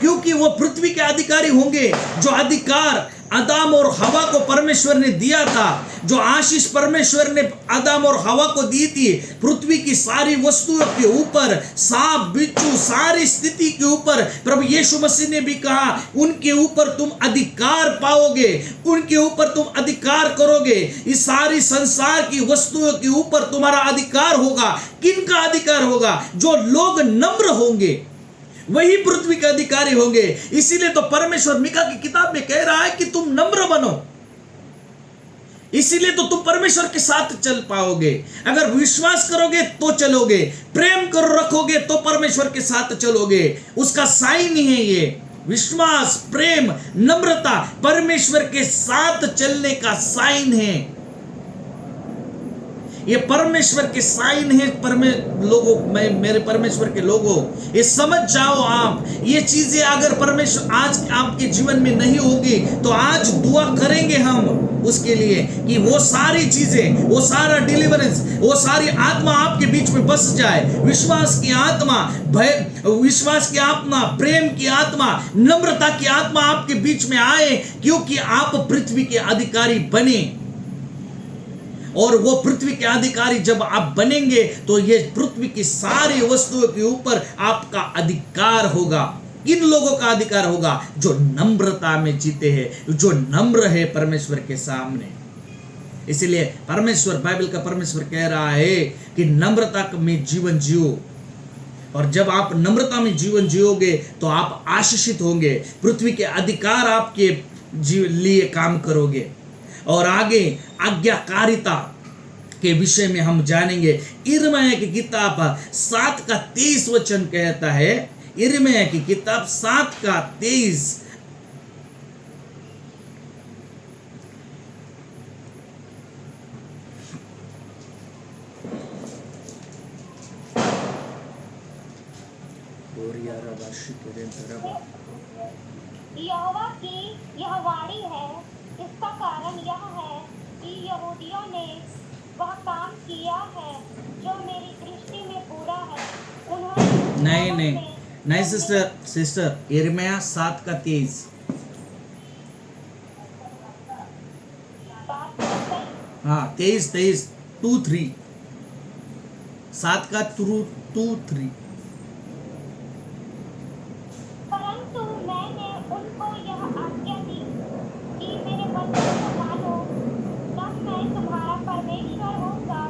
Speaker 2: क्योंकि वो पृथ्वी के अधिकारी होंगे। जो अधिकार आदम और हवा को परमेश्वर ने दिया था, जो आशीष परमेश्वर ने आदम और हवा को दी थी, पृथ्वी की सारी वस्तुओं के ऊपर, सांप बिच्छू सारी स्थिति के ऊपर, प्रभु यीशु मसीह ने भी कहा उनके ऊपर तुम अधिकार पाओगे, उनके ऊपर तुम अधिकार करोगे। इस सारी संसार की वस्तुओं के ऊपर तुम्हारा अधिकार होगा। किनका अधिकार होगा? जो लोग नम्र होंगे वही पृथ्वी के अधिकारी होंगे। इसीलिए तो परमेश्वर मीका की किताब में कह रहा है कि तुम नम्र बनो। इसीलिए तो तुम परमेश्वर के साथ चल पाओगे। अगर विश्वास करोगे तो चलोगे, प्रेम कर रखोगे तो परमेश्वर के साथ चलोगे। उसका साइन ही है ये विश्वास, प्रेम, नम्रता परमेश्वर के साथ चलने का साइन है। ये परमेश्वर के साइन है। मेरे परमेश्वर के लोगों, ये समझ जाओ आप। ये चीजें अगर परमेश्वर आज आपके जीवन में नहीं होगी तो आज दुआ करेंगे हम उसके लिए कि वो सारी चीजें, वो सारा डिलीवरेंस, वो सारी आत्मा आपके बीच में बस जाए। विश्वास की आत्मा, विश्वास की आत्मा, प्रेम की आत्मा, नम्रता की आत्मा आपके बीच में आए, क्योंकि आप पृथ्वी के अधिकारी बने। और वो पृथ्वी के अधिकारी जब आप बनेंगे तो ये पृथ्वी की सारी वस्तुओं के ऊपर आपका अधिकार होगा। किन लोगों का अधिकार होगा? जो नम्रता में जीते हैं, जो नम्र है परमेश्वर के सामने। इसलिए परमेश्वर, बाइबल का परमेश्वर कह रहा है कि नम्रता में जीवन जियो। और जब आप नम्रता में जीवन जियोगे तो आप आशीषित होंगे, पृथ्वी के अधिकार आपके लिए काम करोगे। और आगे आज्ञाकारिता के विषय में हम जानेंगे। यिर्मयाह की किताब 7:23 कहता है, यिर्मयाह की किताब 7:23,
Speaker 1: यहोवा की यह वाणी है, इसका कारण यह है कि यहूदियों ने वह काम किया है जो मेरी दृष्टि में बुरा है। उन्होंने
Speaker 2: नहीं सिस्टर, यिर्मयाह 7:23, हाँ 23, 2-3, 7:2-3।
Speaker 1: परंतु मैंने उनको यह आज्ञा दी कि मेरे वचन को मानो, तब मैं तुम्हारा परमेश्वर होऊंगा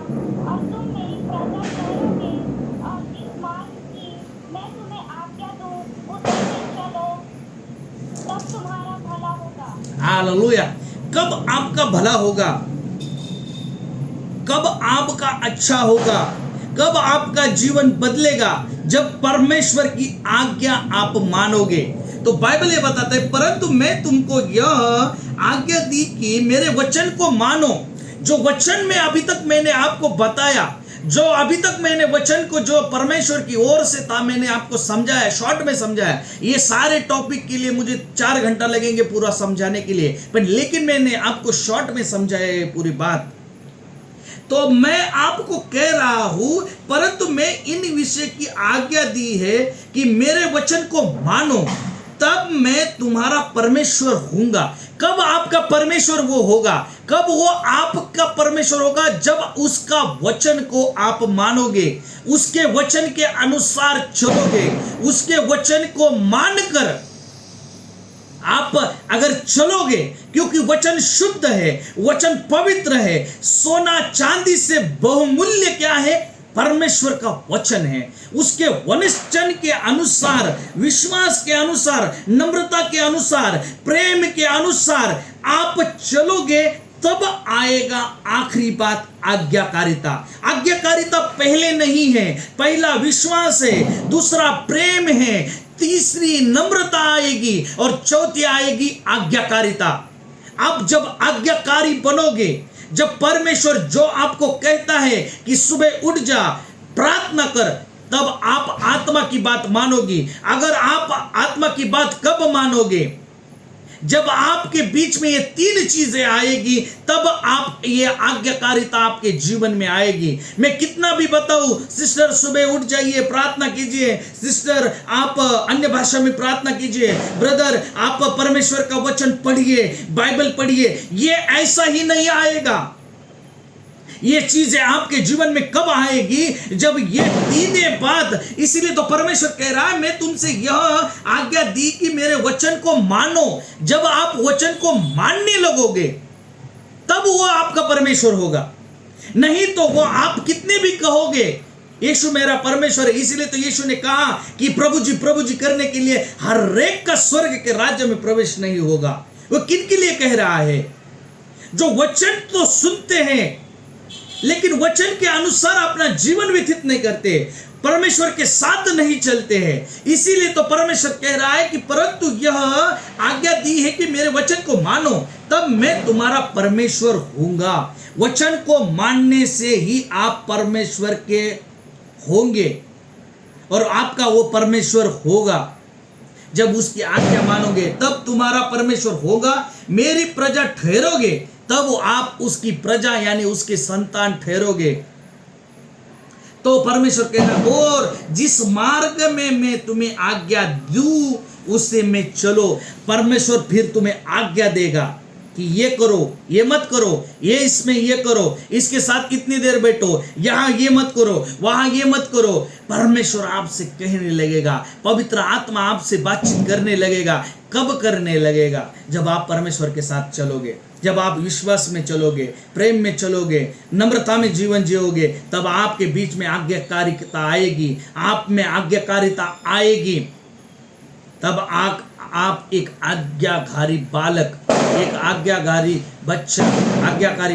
Speaker 1: और तुम मेरी प्रजा ठहरोगे। और जिस मार्ग की मैं तुम्हें आज्ञा दूं उस पर चलो, तब तुम्हारा भला होगा।
Speaker 2: हालेलुया। कब आपका भला होगा? कब आपका अच्छा होगा? कब आपका जीवन बदलेगा? जब परमेश्वर की आज्ञा आप मानोगे। तो बाइबल ये बताता है, परंतु मैं तुमको यह आज्ञा दी कि मेरे वचन को मानो। जो वचन में अभी तक मैंने आपको बताया, जो अभी तक मैंने वचन को जो परमेश्वर की ओर से था मैंने आपको समझाया, शॉर्ट में समझाया। ये सारे टॉपिक के लिए मुझे 4 घंटा लगेंगे पूरा समझाने के लिए, पर लेकिन मैंने आपको शॉर्ट में समझाया ये पूरी बात। तो मैं आपको कह रहा हूं, परंतु मैं इन विषय की आज्ञा दी है कि मेरे वचन को मानो, तब मैं तुम्हारा परमेश्वर होऊंगा। कब आपका परमेश्वर वो होगा? कब वो आपका परमेश्वर होगा? जब उसका वचन को आप मानोगे, उसके वचन के अनुसार चलोगे, उसके वचन को मानकर आप अगर चलोगे, क्योंकि वचन शुद्ध है, वचन पवित्र है। सोना चांदी से बहुमूल्य क्या है? परमेश्वर का वचन है। उसके वचन के अनुसार, विश्वास के अनुसार, नम्रता के अनुसार, प्रेम के अनुसार आप चलोगे, तब आएगा आखिरी बात, आज्ञाकारिता। आज्ञाकारिता पहले नहीं है, पहला विश्वास है, दूसरा प्रेम है, तीसरी नम्रता आएगी और चौथी आएगी आज्ञाकारिता। आप जब आज्ञाकारी बनोगे, जब परमेश्वर जो आपको कहता है कि सुबह उठ जा, प्रार्थना कर, तब आप आत्मा की बात मानोगी। अगर आप आत्मा की बात कब मानोगे? जब आपके बीच में ये 3 चीजें आएगी, तब आप ये आज्ञाकारिता आपके जीवन में आएगी। मैं कितना भी बताऊं, सिस्टर सुबह उठ जाइए, प्रार्थना कीजिए, सिस्टर आप अन्य भाषा में प्रार्थना कीजिए, ब्रदर आप परमेश्वर का वचन पढ़िए, बाइबल पढ़िए, ये ऐसा ही नहीं आएगा। ये चीजें आपके जीवन में कब आएगी? जब ये 3 बात। इसीलिए तो परमेश्वर कह रहा है, मैं तुमसे यह आज्ञा दी कि मेरे वचन को मानो। जब आप वचन को मानने लगोगे, तब वो आपका परमेश्वर होगा। नहीं तो वो आप कितने भी कहोगे यीशु मेरा परमेश्वर है। इसीलिए तो यीशु ने कहा कि प्रभु जी करने के लिए हर एक का स्वर्ग के राज्य में प्रवेश नहीं होगा। वो किन के लिए कह रहा है? जो वचन तो सुनते हैं लेकिन वचन के अनुसार अपना जीवन व्यतीत नहीं करते, परमेश्वर के साथ नहीं चलते हैं। इसीलिए तो परमेश्वर कह रहा है कि परंतु यह आज्ञा दी है कि मेरे वचन को मानो, तब मैं तुम्हारा परमेश्वर होऊंगा। वचन को मानने से ही आप परमेश्वर के होंगे और आपका वो परमेश्वर होगा। जब उसकी आज्ञा मानोगे तब तुम्हारा परमेश्वर होगा। मेरी प्रजा ठहरोगे तब आप उसकी प्रजा यानी उसके संतान ठहरोगे। तो परमेश्वर कहना, और जिस मार्ग में मैं तुम्हें आज्ञा दूं उससे में चलो। परमेश्वर फिर तुम्हें आज्ञा देगा कि ये करो, ये मत करो, ये इसमें ये करो, इसके साथ कितनी देर बैठो, यहां ये मत करो, वहां ये मत करो। परमेश्वर आपसे कहने लगेगा, पवित्र आत्मा आपसे बातचीत करने लगेगा। कब करने लगेगा? जब आप परमेश्वर के साथ चलोगे, जब आप विश्वास में चलोगे, प्रेम में चलोगे, नम्रता में जीवन जियोगे, तब आपके बीच में आज्ञाकारिता आएगी, आप में आज्ञाकारिता आएगी। तब आप एक आज्ञाकारी बालक, एक आज्ञाकारी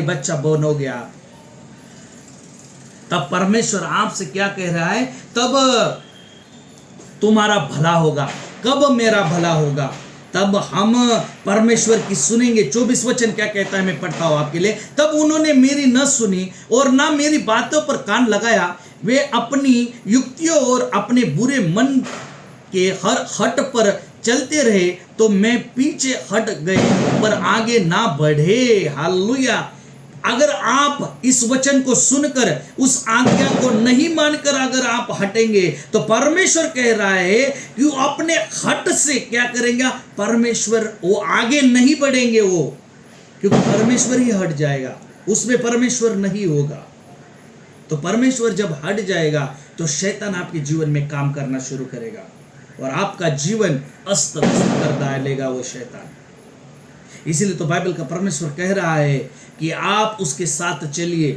Speaker 2: बच्चा बनोगे आप। तब परमेश्वर आपसे क्या कह रहा है? तब तुम्हारा भला होगा। कब मेरा भला होगा? तब हम परमेश्वर की सुनेंगे। 24 वचन क्या कहता है, मैं पढ़ता हूं आपके लिए। तब उन्होंने मेरी न सुनी और ना मेरी बातों पर कान लगाया। वे अपनी युक्तियों और अपने बुरे मन के हर हट पर चलते रहे, तो मैं पीछे हट गए पर आगे ना बढ़े। हालेलुया। अगर आप इस वचन को सुनकर उस आज्ञा को नहीं मानकर अगर आप हटेंगे, तो परमेश्वर कह रहा है कि वो अपने हट से क्या करेंगे? परमेश्वर वो आगे नहीं बढ़ेंगे, वो क्योंकि परमेश्वर ही हट जाएगा, उसमें परमेश्वर नहीं होगा। तो परमेश्वर जब हट जाएगा तो शैतान आपके जीवन में काम करना शुरू करेगा और आपका जीवन अस्त व्यस्त कर डालेगा वो शैतान। इसीलिए तो बाइबल का परमेश्वर कह रहा है कि आप उसके साथ चलिए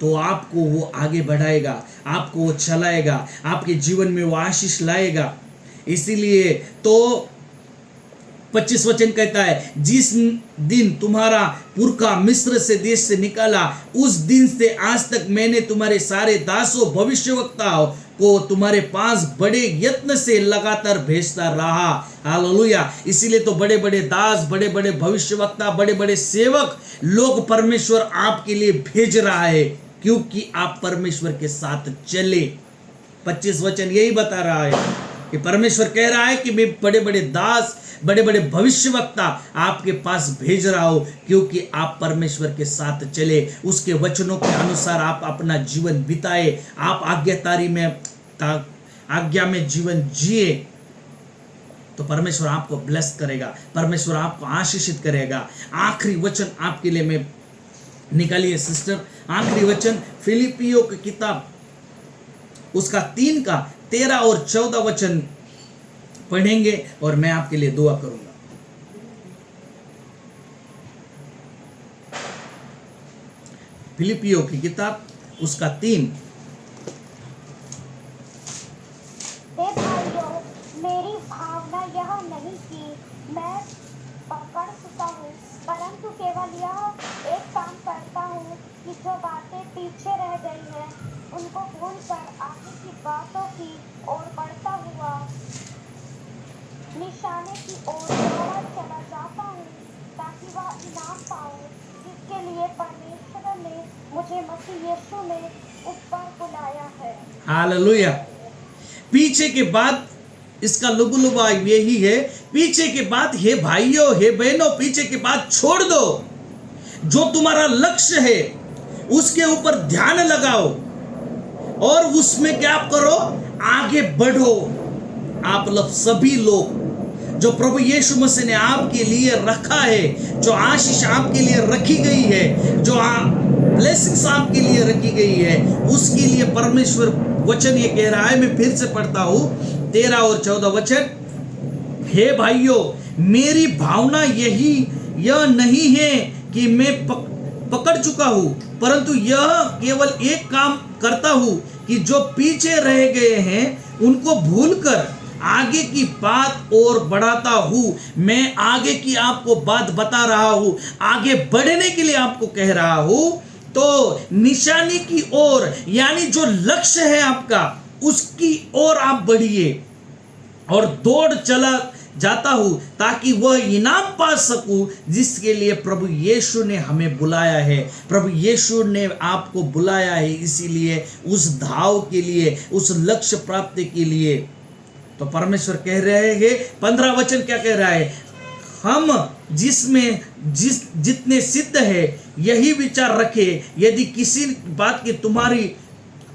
Speaker 2: तो आपको वो आगे बढ़ाएगा, आपको वो चलाएगा, आपके जीवन में वो आशीष लाएगा। इसीलिए तो 25 वचन कहता है, जिस दिन तुम्हारा पुरखा मिस्र से देश से निकाला, उस दिन से आज तक मैंने तुम्हारे सारे दासों भविष्यवक्ताओं को तुम्हारे पास बड़े यत्न से लगातार भेजता रहा। हालेलुया। इसीलिए तो बड़े बड़े दास, बड़े बड़े भविष्यवक्ता, बड़े बड़े सेवक लोग परमेश्वर आपके लिए भेज रहा है, क्योंकि आप परमेश्वर के साथ चले। 25 वचन यही बता रहा है कि परमेश्वर कह रहा है कि मैं बड़े बड़े दास, बड़े बड़े भविष्यवक्ता आपके पास भेज रहा हूं, क्योंकि आप परमेश्वर के साथ चले, उसके वचनों के अनुसार आप अपना जीवन बिताए, आप आज्ञा में जीवन जिए, तो परमेश्वर आपको ब्लेस करेगा, परमेश्वर आपको आशीषित करेगा। आखिरी वचन आपके लिए मैं निकालिए सिस्टर, आखिरी वचन फिलिपियों की किताब उसका 3 का 13 और 14 वचन पढ़ेंगे और मैं आपके लिए दुआ करूंगा। फिलिपियों की किताब उसका 3।
Speaker 1: हे भाइयों, मेरी भावना यह नहीं कि मैं पकड़ चुका हूँ, परंतु केवल यह एक काम करता हूँ कि जो बातें पीछे रह गई हैं उनको भूलकर आगे की बातों की ओर बढ़ता हुआ निशाने की ओर दौड़ता चला जाता हूँ, ताकि वह इनाम पाऊँ जिसके लिए परमेश्वर ने मुझे मसीह यीशु में ऊपर बुलाया है।
Speaker 2: हालेलुया। पीछे के बाद इसका लुबुलुबा यही है, पीछे के बाद हे भाइयों, हे बहनों, पीछे के बाद छोड़ दो। जो तुम्हारा लक्ष्य है उसके ऊपर ध्यान लगाओ और उसमें क्या करो? आगे बढ़ो। आप लोग सभी लोग जो प्रभु यीशु मसीह ने आपके लिए रखा है, जो आशीष आपके लिए रखी गई है, जो ब्लेसिंग्स आपके लिए रखी गई है, उसके लिए परमेश्वर वचन ये कह रहा है, मैं फिर से पढ़ता हूं 13 और 14 वचन। हे भाइयों, मेरी भावना यह नहीं है कि मैं पकड़ चुका हूं, परंतु यह केवल एक काम करता हूं कि जो पीछे रह गए हैं उनको भूलकर आगे की बात और बढ़ाता हूं, मैं आगे की आपको बात बता रहा हूं, आगे बढ़ने के लिए आपको कह रहा हूं। तो निशानी की ओर, यानी जो लक्ष्य है आपका, उसकी ओर आप बढ़िए और दौड़ चला जाता हूं, ताकि वह इनाम पा सकूं जिसके लिए प्रभु यीशु ने हमें बुलाया है। प्रभु यीशु ने आपको बुलाया है, इसीलिए उस धाव के लिए, उस लक्ष्य प्राप्ति के लिए। तो परमेश्वर कह रहे हैं, 15 वचन क्या कह रहा है, हम जितने सिद्ध है यही विचार रखे, यदि किसी बात की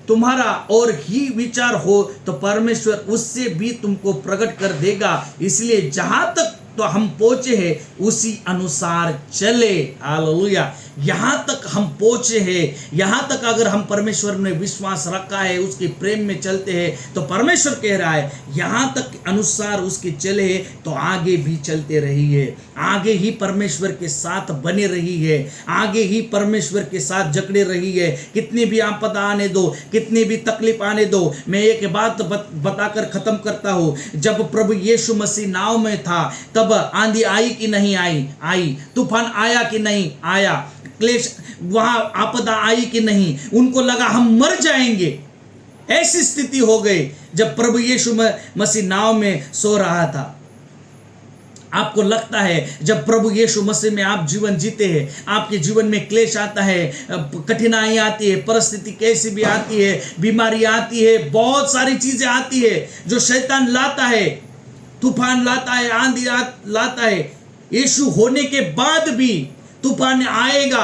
Speaker 2: तुम्हारा और ही विचार हो तो परमेश्वर उससे भी तुमको प्रकट कर देगा। इसलिए जहां तक तो हम पहुंचे हैं उसी अनुसार चले। हालेलुया। यहां तक हम पहुंचे हैं, यहां तक अगर हम परमेश्वर में विश्वास रखा है, उसके प्रेम में चलते हैं, तो परमेश्वर कह रहा है यहां तक अनुसार उसके चले तो आगे भी चलते रहिए, आगे ही परमेश्वर के साथ बने रहिए, आगे ही परमेश्वर के साथ जकड़े रहिए। कितनी भी आपदा आने दो, कितनी भी तकलीफ आने दो, मैं एक बात बताकर खत्म करता हूं। जब प्रभु यीशु मसीह नाव में था, तब आंधी आई कि नहीं आई, तूफान आया कि नहीं आया, क्लेश वहां आपदा आई कि नहीं, उनको लगा हम मर जाएंगे। ऐसी स्थिति हो गई जब प्रभु यीशु मसीह नाव में सो रहा था। आपको लगता है जब प्रभु यीशु मसीह में आप जीवन जीते हैं, आपके जीवन में क्लेश आता है, कठिनाई आती है, परिस्थिति कैसी भी आती है, बीमारी आती है, बहुत सारी चीजें आती है जो शैतान लाता है, तूफान लाता है, आंधी लाता है। यीशु होने के बाद भी तूफान आएगा,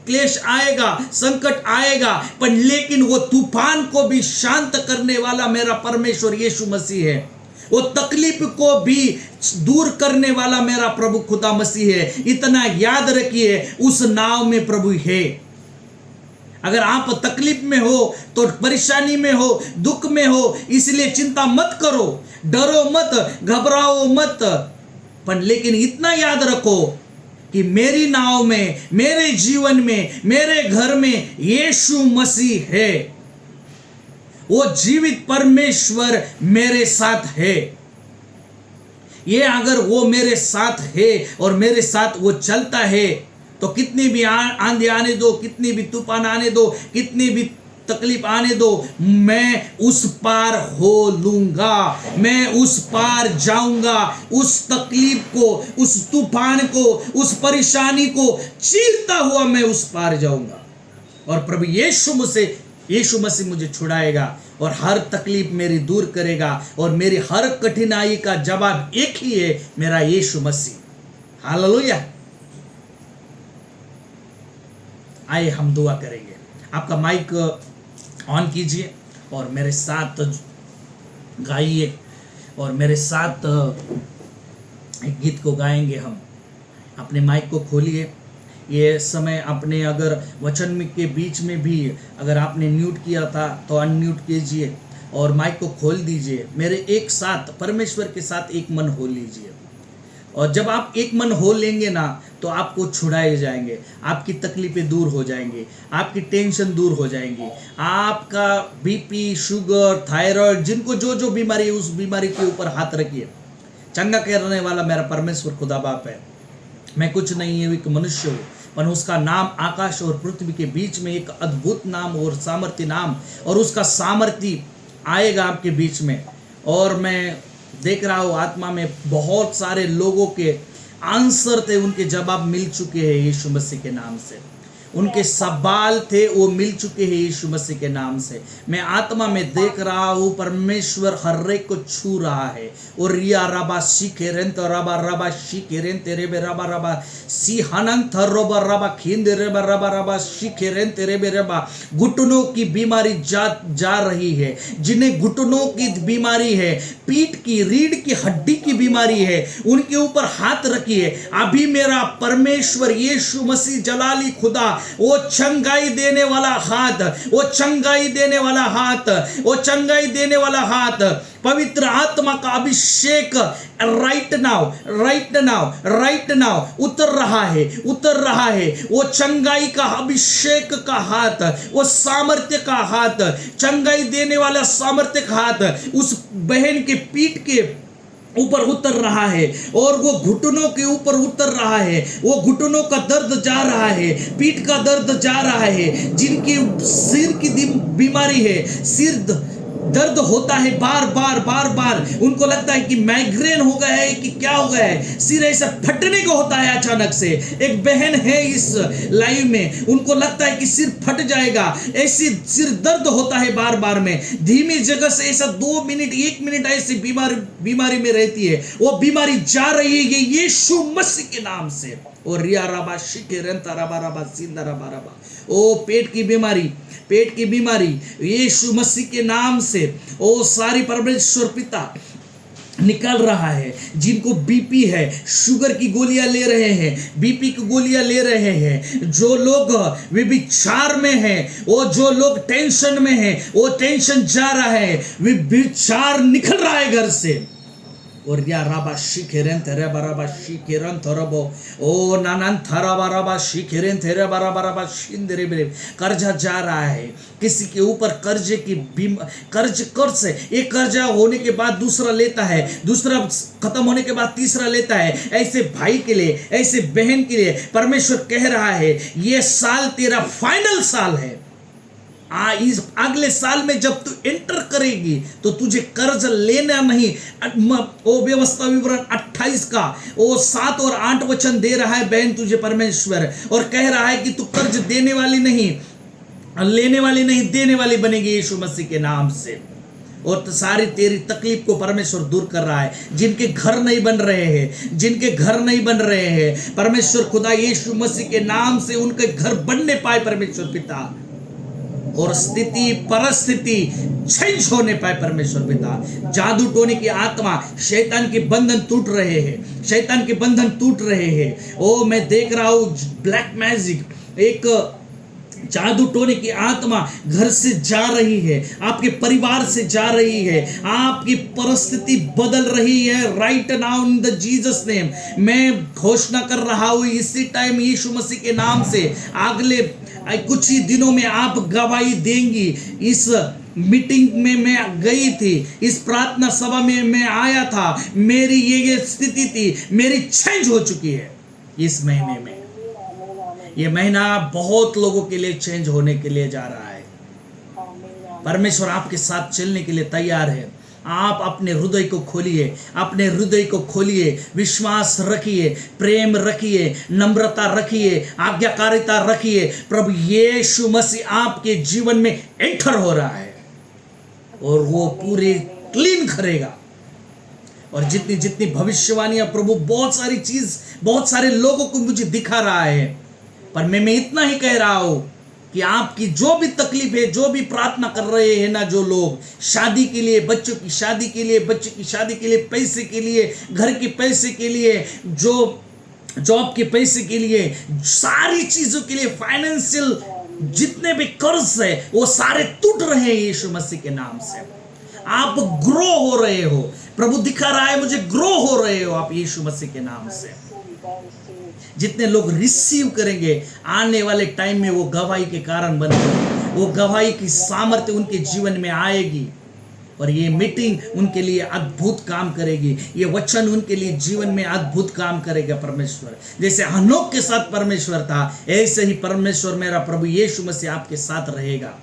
Speaker 2: क्लेश आएगा, संकट आएगा, पर लेकिन वो तूफान को भी शांत करने वाला मेरा परमेश्वर यीशु मसीह है। वो तकलीफ को भी दूर करने वाला मेरा प्रभु खुदा मसीह है। इतना याद रखिए, उस नाव में प्रभु है। अगर आप तकलीफ में हो, तो परेशानी में हो, दुख में हो, इसलिए चिंता मत करो, डरो मत, घबराओ मत, पर लेकिन इतना याद रखो कि मेरी नाव में, मेरे जीवन में, मेरे घर में यीशु मसीह है। वो जीवित परमेश्वर मेरे साथ है। ये अगर वो मेरे साथ है और मेरे साथ वो चलता है, तो कितनी भी आंधी आने दो, कितनी भी तूफान आने दो, कितनी भी तकलीफ आने दो, मैं उस पार हो लूंगा, मैं उस पार जाऊंगा। उस तकलीफ को, उस तूफान को, उस परेशानी को चीरता हुआ मैं उस पार जाऊंगा। और प्रभु यीशु मसीह मुझे छुड़ाएगा और हर तकलीफ मेरी दूर करेगा। और मेरी हर कठिनाई का जवाब एक ही है, मेरा यीशु मसीह। हालेलुया। आइए हम दुआ करेंगे। आपका माइक ऑन कीजिए और मेरे साथ गाइए, और मेरे साथ एक गीत को गाएंगे हम। अपने माइक को खोलिए। ये समय अपने अगर वचन में के बीच में भी अगर आपने म्यूट किया था तो अनम्यूट कीजिए और माइक को खोल दीजिए। मेरे एक साथ परमेश्वर के साथ एक मन हो लीजिए। और जब आप एक मन हो लेंगे ना, तो आपको छुड़ाए जाएंगे, आपकी तकलीफें दूर हो जाएंगी, आपकी टेंशन दूर हो जाएंगी, आपका बीपी, शुगर, थायराइड, जिनको जो जो बीमारी है उस बीमारी के ऊपर हाथ रखिए। चंगा करने वाला मेरा परमेश्वर खुदा बाप है। मैं कुछ नहीं हूँ, एक मनुष्य हूँ, पर उसका नाम आकाश और पृथ्वी के बीच में एक अद्भुत नाम और सामर्थ्य नाम, और उसका सामर्थ्य आएगा आपके बीच में। और मैं देख रहा हूँ आत्मा में बहुत सारे लोगों के आंसर थे, उनके जवाब मिल चुके हैं यीशु मसीह के नाम से। उनके सवाल थे वो मिल चुके हैं यीशु मसीह के नाम से। मैं आत्मा में देख रहा हूँ परमेश्वर हर एक को छू रहा है। और रिया रबा सीखे रेंत रबा रबा सीखे रेंत रेबे रबा रबा सी हनंत रबा रबा खिंद रेबा रबा रबा सीखे रेंत रेबे रबा। घुटनों की बीमारी जा रही है, जिन्हें घुटनों की बीमारी है, पीठ की, रीढ़ की हड्डी की बीमारी है, उनके ऊपर हाथ रखिए। अभी मेरा परमेश्वर यीशु मसीह जलाली खुदा वो चंगाई देने वाला हाथ, वो चंगाई देने वाला हाथ, वो चंगाई देने वाला हाथ, पवित्र आत्मा का अभिषेक right now, right now, right now उतर रहा है, उतर रहा है। वो चंगाई का अभिषेक का हाथ, वो सामर्थ्य का हाथ, चंगाई देने वाला सामर्थ्य का हाथ उस बहन के पीठ के ऊपर उतर रहा है और वो घुटनों के ऊपर उतर रहा है। वो घुटनों का दर्द जा रहा है, पीठ का दर्द जा रहा है, जिनकी सिर की बीमारी है, सिर दर्द होता है बार बार बार बार, उनको लगता है कि माइग्रेन हो गया है कि क्या हो गया है, सिर ऐसा फटने को होता है अचानक से। एक बहन है इस लाइव में, उनको लगता है कि सिर फट जाएगा, ऐसी सिर दर्द होता है बार बार में, धीमी जगह से ऐसा 2 मिनट 1 मिनट ऐसी बीमारी में रहती है। वो बीमारी जा रही है यीशु मसीह के नाम से। और रिया राबा शिके रंता राबा राबा सिंदा राबा राबा, ओ पेट की बीमारी, पेट की बीमारी यीशु मसीह के नाम से ओ सारी परमेश्वर पिता निकल रहा है। जिनको बीपी है, शुगर की गोलियां ले रहे हैं, बीपी की गोलियां ले रहे हैं, जो लोग विचार में हैं, वो जो लोग टेंशन में हैं, वो टेंशन जा रहा है, विचार निकल रहा है घर से। और या राबा शिखेरन तेरे बराबा शिखेरन थरबो ओ नानन थरा बराबा शिखेरन तेरे बराबा शिंदरे बरे, कर्जा जा रहा है किसी के ऊपर, कर्जे की कर्ज एक कर्जा होने के बाद दूसरा लेता है, दूसरा खत्म होने के बाद तीसरा लेता है। ऐसे भाई के लिए, ऐसे बहन के लिए परमेश्वर कह रहा है ये साल तेरा फाइनल साल है। इस अगले साल में जब तू एंटर करेगी तो तुझे कर्ज लेना नहीं। वो व्यवस्था विवरण 28 का वो 7 और 8 वचन दे रहा है बहन तुझे परमेश्वर, और कह रहा है कि तू कर्ज देने वाली नहीं, लेने वाली नहीं, देने वाली बनेगी यीशु मसीह के नाम से। और तो सारी तेरी तकलीफ को परमेश्वर दूर कर रहा है। जिनके घर नहीं बन रहे हैं, जिनके घर नहीं बन रहे हैं, परमेश्वर खुदा यीशु मसीह के नाम से उनके घर बनने पाए परमेश्वर पिता, और स्थिति परिस्थिति चेंज होने पाए परमेश्वर पिता। जादू टोने की आत्मा, शैतान के बंधन टूट रहे हैं, शैतान के बंधन टूट रहे हैं। ओ मैं देख रहा हूँ ब्लैक मैजिक, एक जादू टोने की आत्मा घर से जा रही है, आपके परिवार से जा रही है, आपकी परिस्थिति बदल रही है। Right now in the Jesus name मैं घोषणा कर रहा हूँ इसी टाइम यीशु मसीह के नाम से, अगले कुछ ही दिनों में आप गवाही देंगी। इस मीटिंग में मैं गई थी, इस प्रार्थना सभा में मैं आया था, मेरी ये स्थिति थी, मेरी चेंज हो चुकी है। इस महीने में, ये महीना बहुत लोगों के लिए चेंज होने के लिए जा रहा है। परमेश्वर आपके साथ चलने के लिए तैयार है। आप अपने हृदय को खोलिए, अपने हृदय को खोलिए, विश्वास रखिए, प्रेम रखिए, नम्रता रखिए, आज्ञाकारिता रखिए। प्रभु यीशु मसीह आपके जीवन में एंटर हो रहा है और वो पूरे क्लीन करेगा। और जितनी जितनी भविष्यवाणियां प्रभु बहुत सारी चीज, बहुत सारे लोगों को मुझे दिखा रहा है, पर मैं इतना ही कह रहा हूं कि आपकी जो भी तकलीफ है, जो भी प्रार्थना कर रहे हैं ना, जो लोग शादी के लिए, बच्चों की शादी के लिए, बच्चे की शादी के लिए, पैसे के लिए, घर के पैसे के लिए, जो जॉब के पैसे के लिए, सारी चीजों के लिए, फाइनेंशियल जितने भी कर्ज है वो सारे टूट रहे हैं यीशु मसीह के नाम से। आप ग्रो हो रहे हो, प्रभु दिखा रहा है मुझे, ग्रो हो रहे हो आप यीशु मसीह के नाम से। जितने लोग रिसीव करेंगे आने वाले टाइम में वो गवाही के कारण बनेंगे, वो गवाही की सामर्थ्य उनके जीवन में आएगी और ये मीटिंग उनके लिए अद्भुत काम करेगी। ये वचन उनके लिए जीवन में अद्भुत काम करेगा परमेश्वर। जैसे हनोक के साथ परमेश्वर था, ऐसे ही परमेश्वर मेरा प्रभु यीशु मसीह आपके साथ रहेगा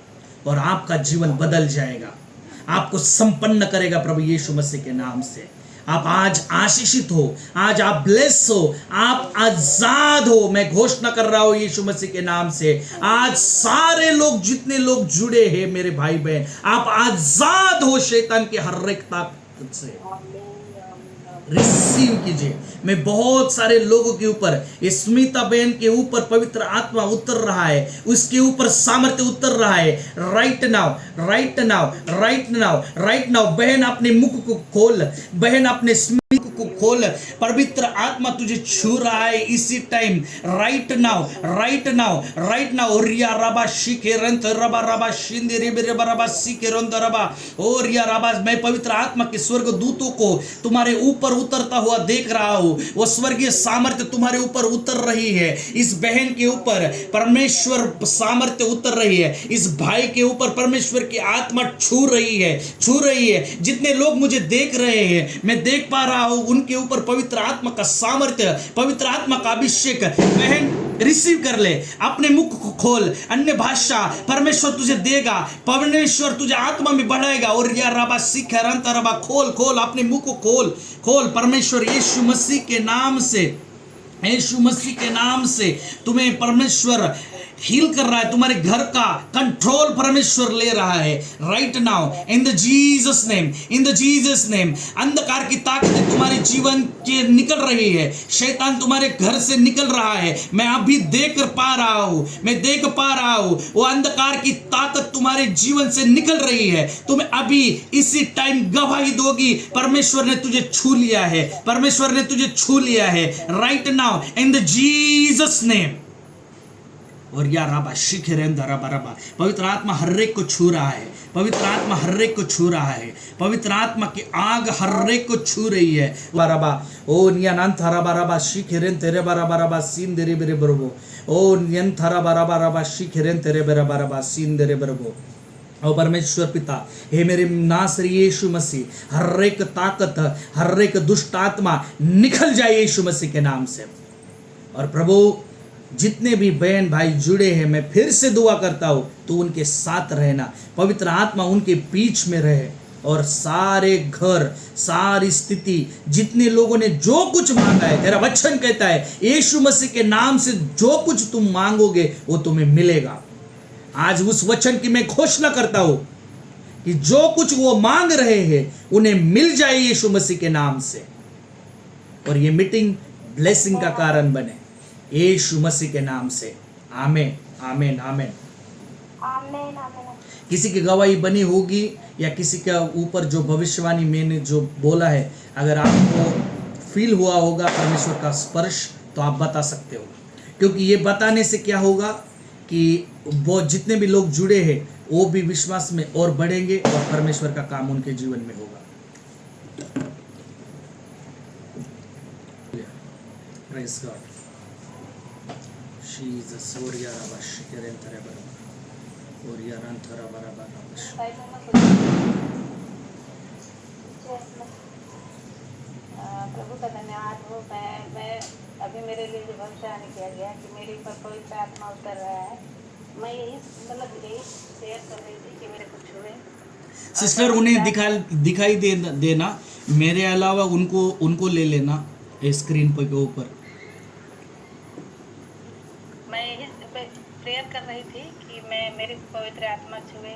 Speaker 2: और आपका जीवन बदल जाएगा, आपको संपन्न करेगा प्रभु यीशु मसीह के नाम से। आप आज आशीषित हो, आज आप ब्लेस हो, आप आजाद हो। मैं घोषणा कर रहा हूं यीशु मसीह के नाम से, आज सारे लोग, जितने लोग जुड़े हैं मेरे भाई बहन, आप आजाद हो शैतान के हर एक ताकत से। रिसीव कीजिए। मैं बहुत सारे लोगों के ऊपर, स्मिता बहन के ऊपर पवित्र आत्मा उतर रहा है, उसके ऊपर सामर्थ्य उतर रहा है। Right now, right now, right now, right now. बहन अपने मुख को खोल, बहन अपने को खोल, पवित्र आत्मा तुझे छू रहा है इसी time, right now, right now, right now. रिया रबा शिके रंत रबा रबा शिंदे रेबे रबा रबा शिके रंत रबा ओ रिया रबा। मैं पवित्र आत्मा के स्वर्ग दूतों को तुम्हारे ऊपर उतरता हुआ देख रहा हूं। वो स्वर्गीय सामर्थ्य तुम्हारे ऊपर उतर रही है। इस बहन के ऊपर परमेश्वर सामर्थ्य उतर रही है। इस भाई के ऊपर परमेश्वर की आत्मा छू रही है, छू रही है। जितने लोग मुझे देख रहे हैं, मैं देख पा रहा हूं, उनके ऊपर पवित्र आत्मा का सामर्थ्य, पवित्र आत्मा का अभिषेक। बहन रिसीव कर ले, अपने मुख को खोल, अन्य भाषा परमेश्वर तुझे देगा, परमेश्वर तुझे आत्मा में बढ़ाएगा। और या रबा सिख रंत रबा, खोल खोल अपने मुख को खोल खोल। परमेश्वर यीशु मसीह के नाम से, यीशु मसीह के नाम से तुम्हें परमेश्वर हील कर रहा है। तुम्हारे घर का कंट्रोल परमेश्वर ले रहा है right now in the Jesus name, in the Jesus name. अंधकार की ताकतें तुम्हारे जीवन के निकल रही है, शैतान तुम्हारे घर से निकल रहा है। मैं अभी देख पा रहा हूं, मैं देख पा रहा हूं, वो अंधकार की ताकत तुम्हारे जीवन से निकल रही है। तुम अभी इसी टाइम गवाही दोगी, परमेश्वर ने तुझे छू लिया है, परमेश्वर ने तुझे छू लिया है right now in the Jesus name. और या रबा शिखरेंद्र रबा रबा, पवित्र आत्मा हर एक को छू रहा है, पवित्र आत्मा हर एक को छू रहा है, पवित्र आत्मा की आग हर एक को छू रही है। रबा ओ नियंथ रबा रबा शिखरें तेरे बरबा रबा सीन देरे बेरे बरबो ओ नियंथ रबा रबा रबा शिखरें तेरे बरबा रबा सीन देरे बरबो। और परमेश्वर पिता, हे मेरे नासरी यीशु मसीह, हर एक ताकत, हर एक दुष्ट आत्मा निकल जाए यीशु मसीह के नाम से। और प्रभु जितने भी बहन भाई जुड़े हैं, मैं फिर से दुआ करता हूं तो उनके साथ रहना, पवित्र आत्मा उनके बीच में रहे। और सारे घर, सारी स्थिति, जितने लोगों ने जो कुछ मांगा है, तेरा वचन कहता है यीशु मसीह के नाम से जो कुछ तुम मांगोगे वो तुम्हें मिलेगा। आज उस वचन की मैं घोषणा करता हूं कि जो कुछ वो मांग रहे हैं उन्हें मिल जाए यीशु मसीह के नाम से। और ये मीटिंग ब्लेसिंग का कारण बने यीशु मसीह के नाम से। आमीन आमीन आमीन
Speaker 1: आमीन आमीन।
Speaker 2: किसी की गवाही बनी होगी या किसी के ऊपर जो भविष्यवाणी मैंने जो बोला है, अगर आपको फील हुआ होगा परमेश्वर का स्पर्श, तो आप बता सकते हो। क्योंकि ये बताने से क्या होगा कि वो जितने भी लोग जुड़े हैं वो भी विश्वास में और बढ़ेंगे और परमेश्वर का काम उनके जीवन में होगा। Praise God. Jesus, Oriya Rabba Shikeren Taraba, Oriya Rantara Baraba Rabba।
Speaker 3: प्रभु का धन्यवाद हो। मैं अभी मेरे लिए जो भविष्यवाणी किया गया कि मेरे ऊपर पवित्र आत्मा उतर रहा है, मैं यही यही शेयर कर रही थी कि मेरे को छुए।
Speaker 2: सिस्टर उन्हें दिखाई देना, मेरे अलावा उनको ले लेना स्क्रीन पे के ऊपर।
Speaker 3: मैं यही प्रेयर कर रही थी कि मैं मेरी पवित्र आत्मा छुए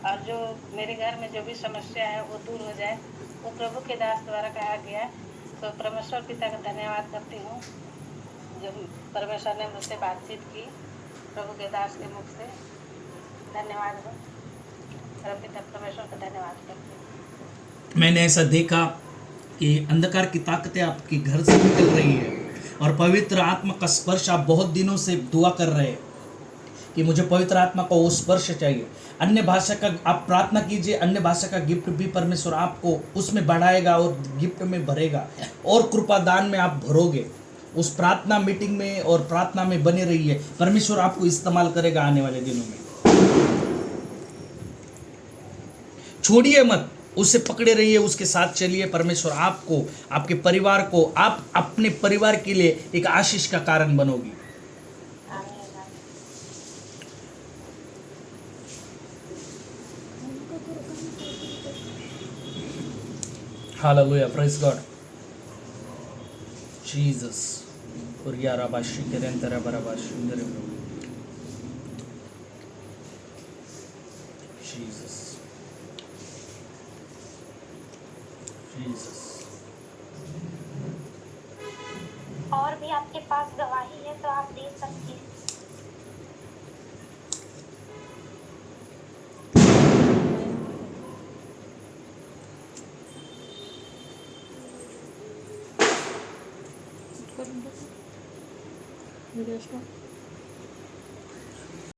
Speaker 3: और जो मेरे घर में जो भी समस्या है वो दूर हो जाए। वो प्रभु के दास द्वारा कहा गया। तो परमेश्वर पिता का धन्यवाद करती हूँ जो परमेश्वर ने मुझसे बातचीत की प्रभु के दास के मुख से। धन्यवाद हो पिता परमेश्वर का धन्यवाद करती हूँ।
Speaker 2: मैंने ऐसा देखा कि अंधकार की ताकतें आपके घर से निकल रही है और पवित्र आत्मा का स्पर्श आप बहुत दिनों से दुआ कर रहे हैं कि मुझे पवित्र आत्मा का वो स्पर्श चाहिए। अन्य भाषा का आप प्रार्थना कीजिए, अन्य भाषा का गिफ्ट भी परमेश्वर आपको उसमें बढ़ाएगा और गिफ्ट में भरेगा और कृपा दान में आप भरोगे। उस प्रार्थना मीटिंग में और प्रार्थना में बने रहिए, परमेश्वर आपको इस्तेमाल करेगा आने वाले दिनों में। छोड़िए मत, उससे पकड़े रहिए, उसके साथ चलिए। परमेश्वर आपको, आपके परिवार को, आप अपने परिवार के लिए एक आशीष का कारण बनोगी। Hallelujah, praise God. Jesus. Oriya Rabba Shikeren Taraba Rabba Shundere Prabhu. Jesus. Jesus.
Speaker 1: और भी आपके पास गवाही है तो आप दे सकते हैं।
Speaker 4: Video stop.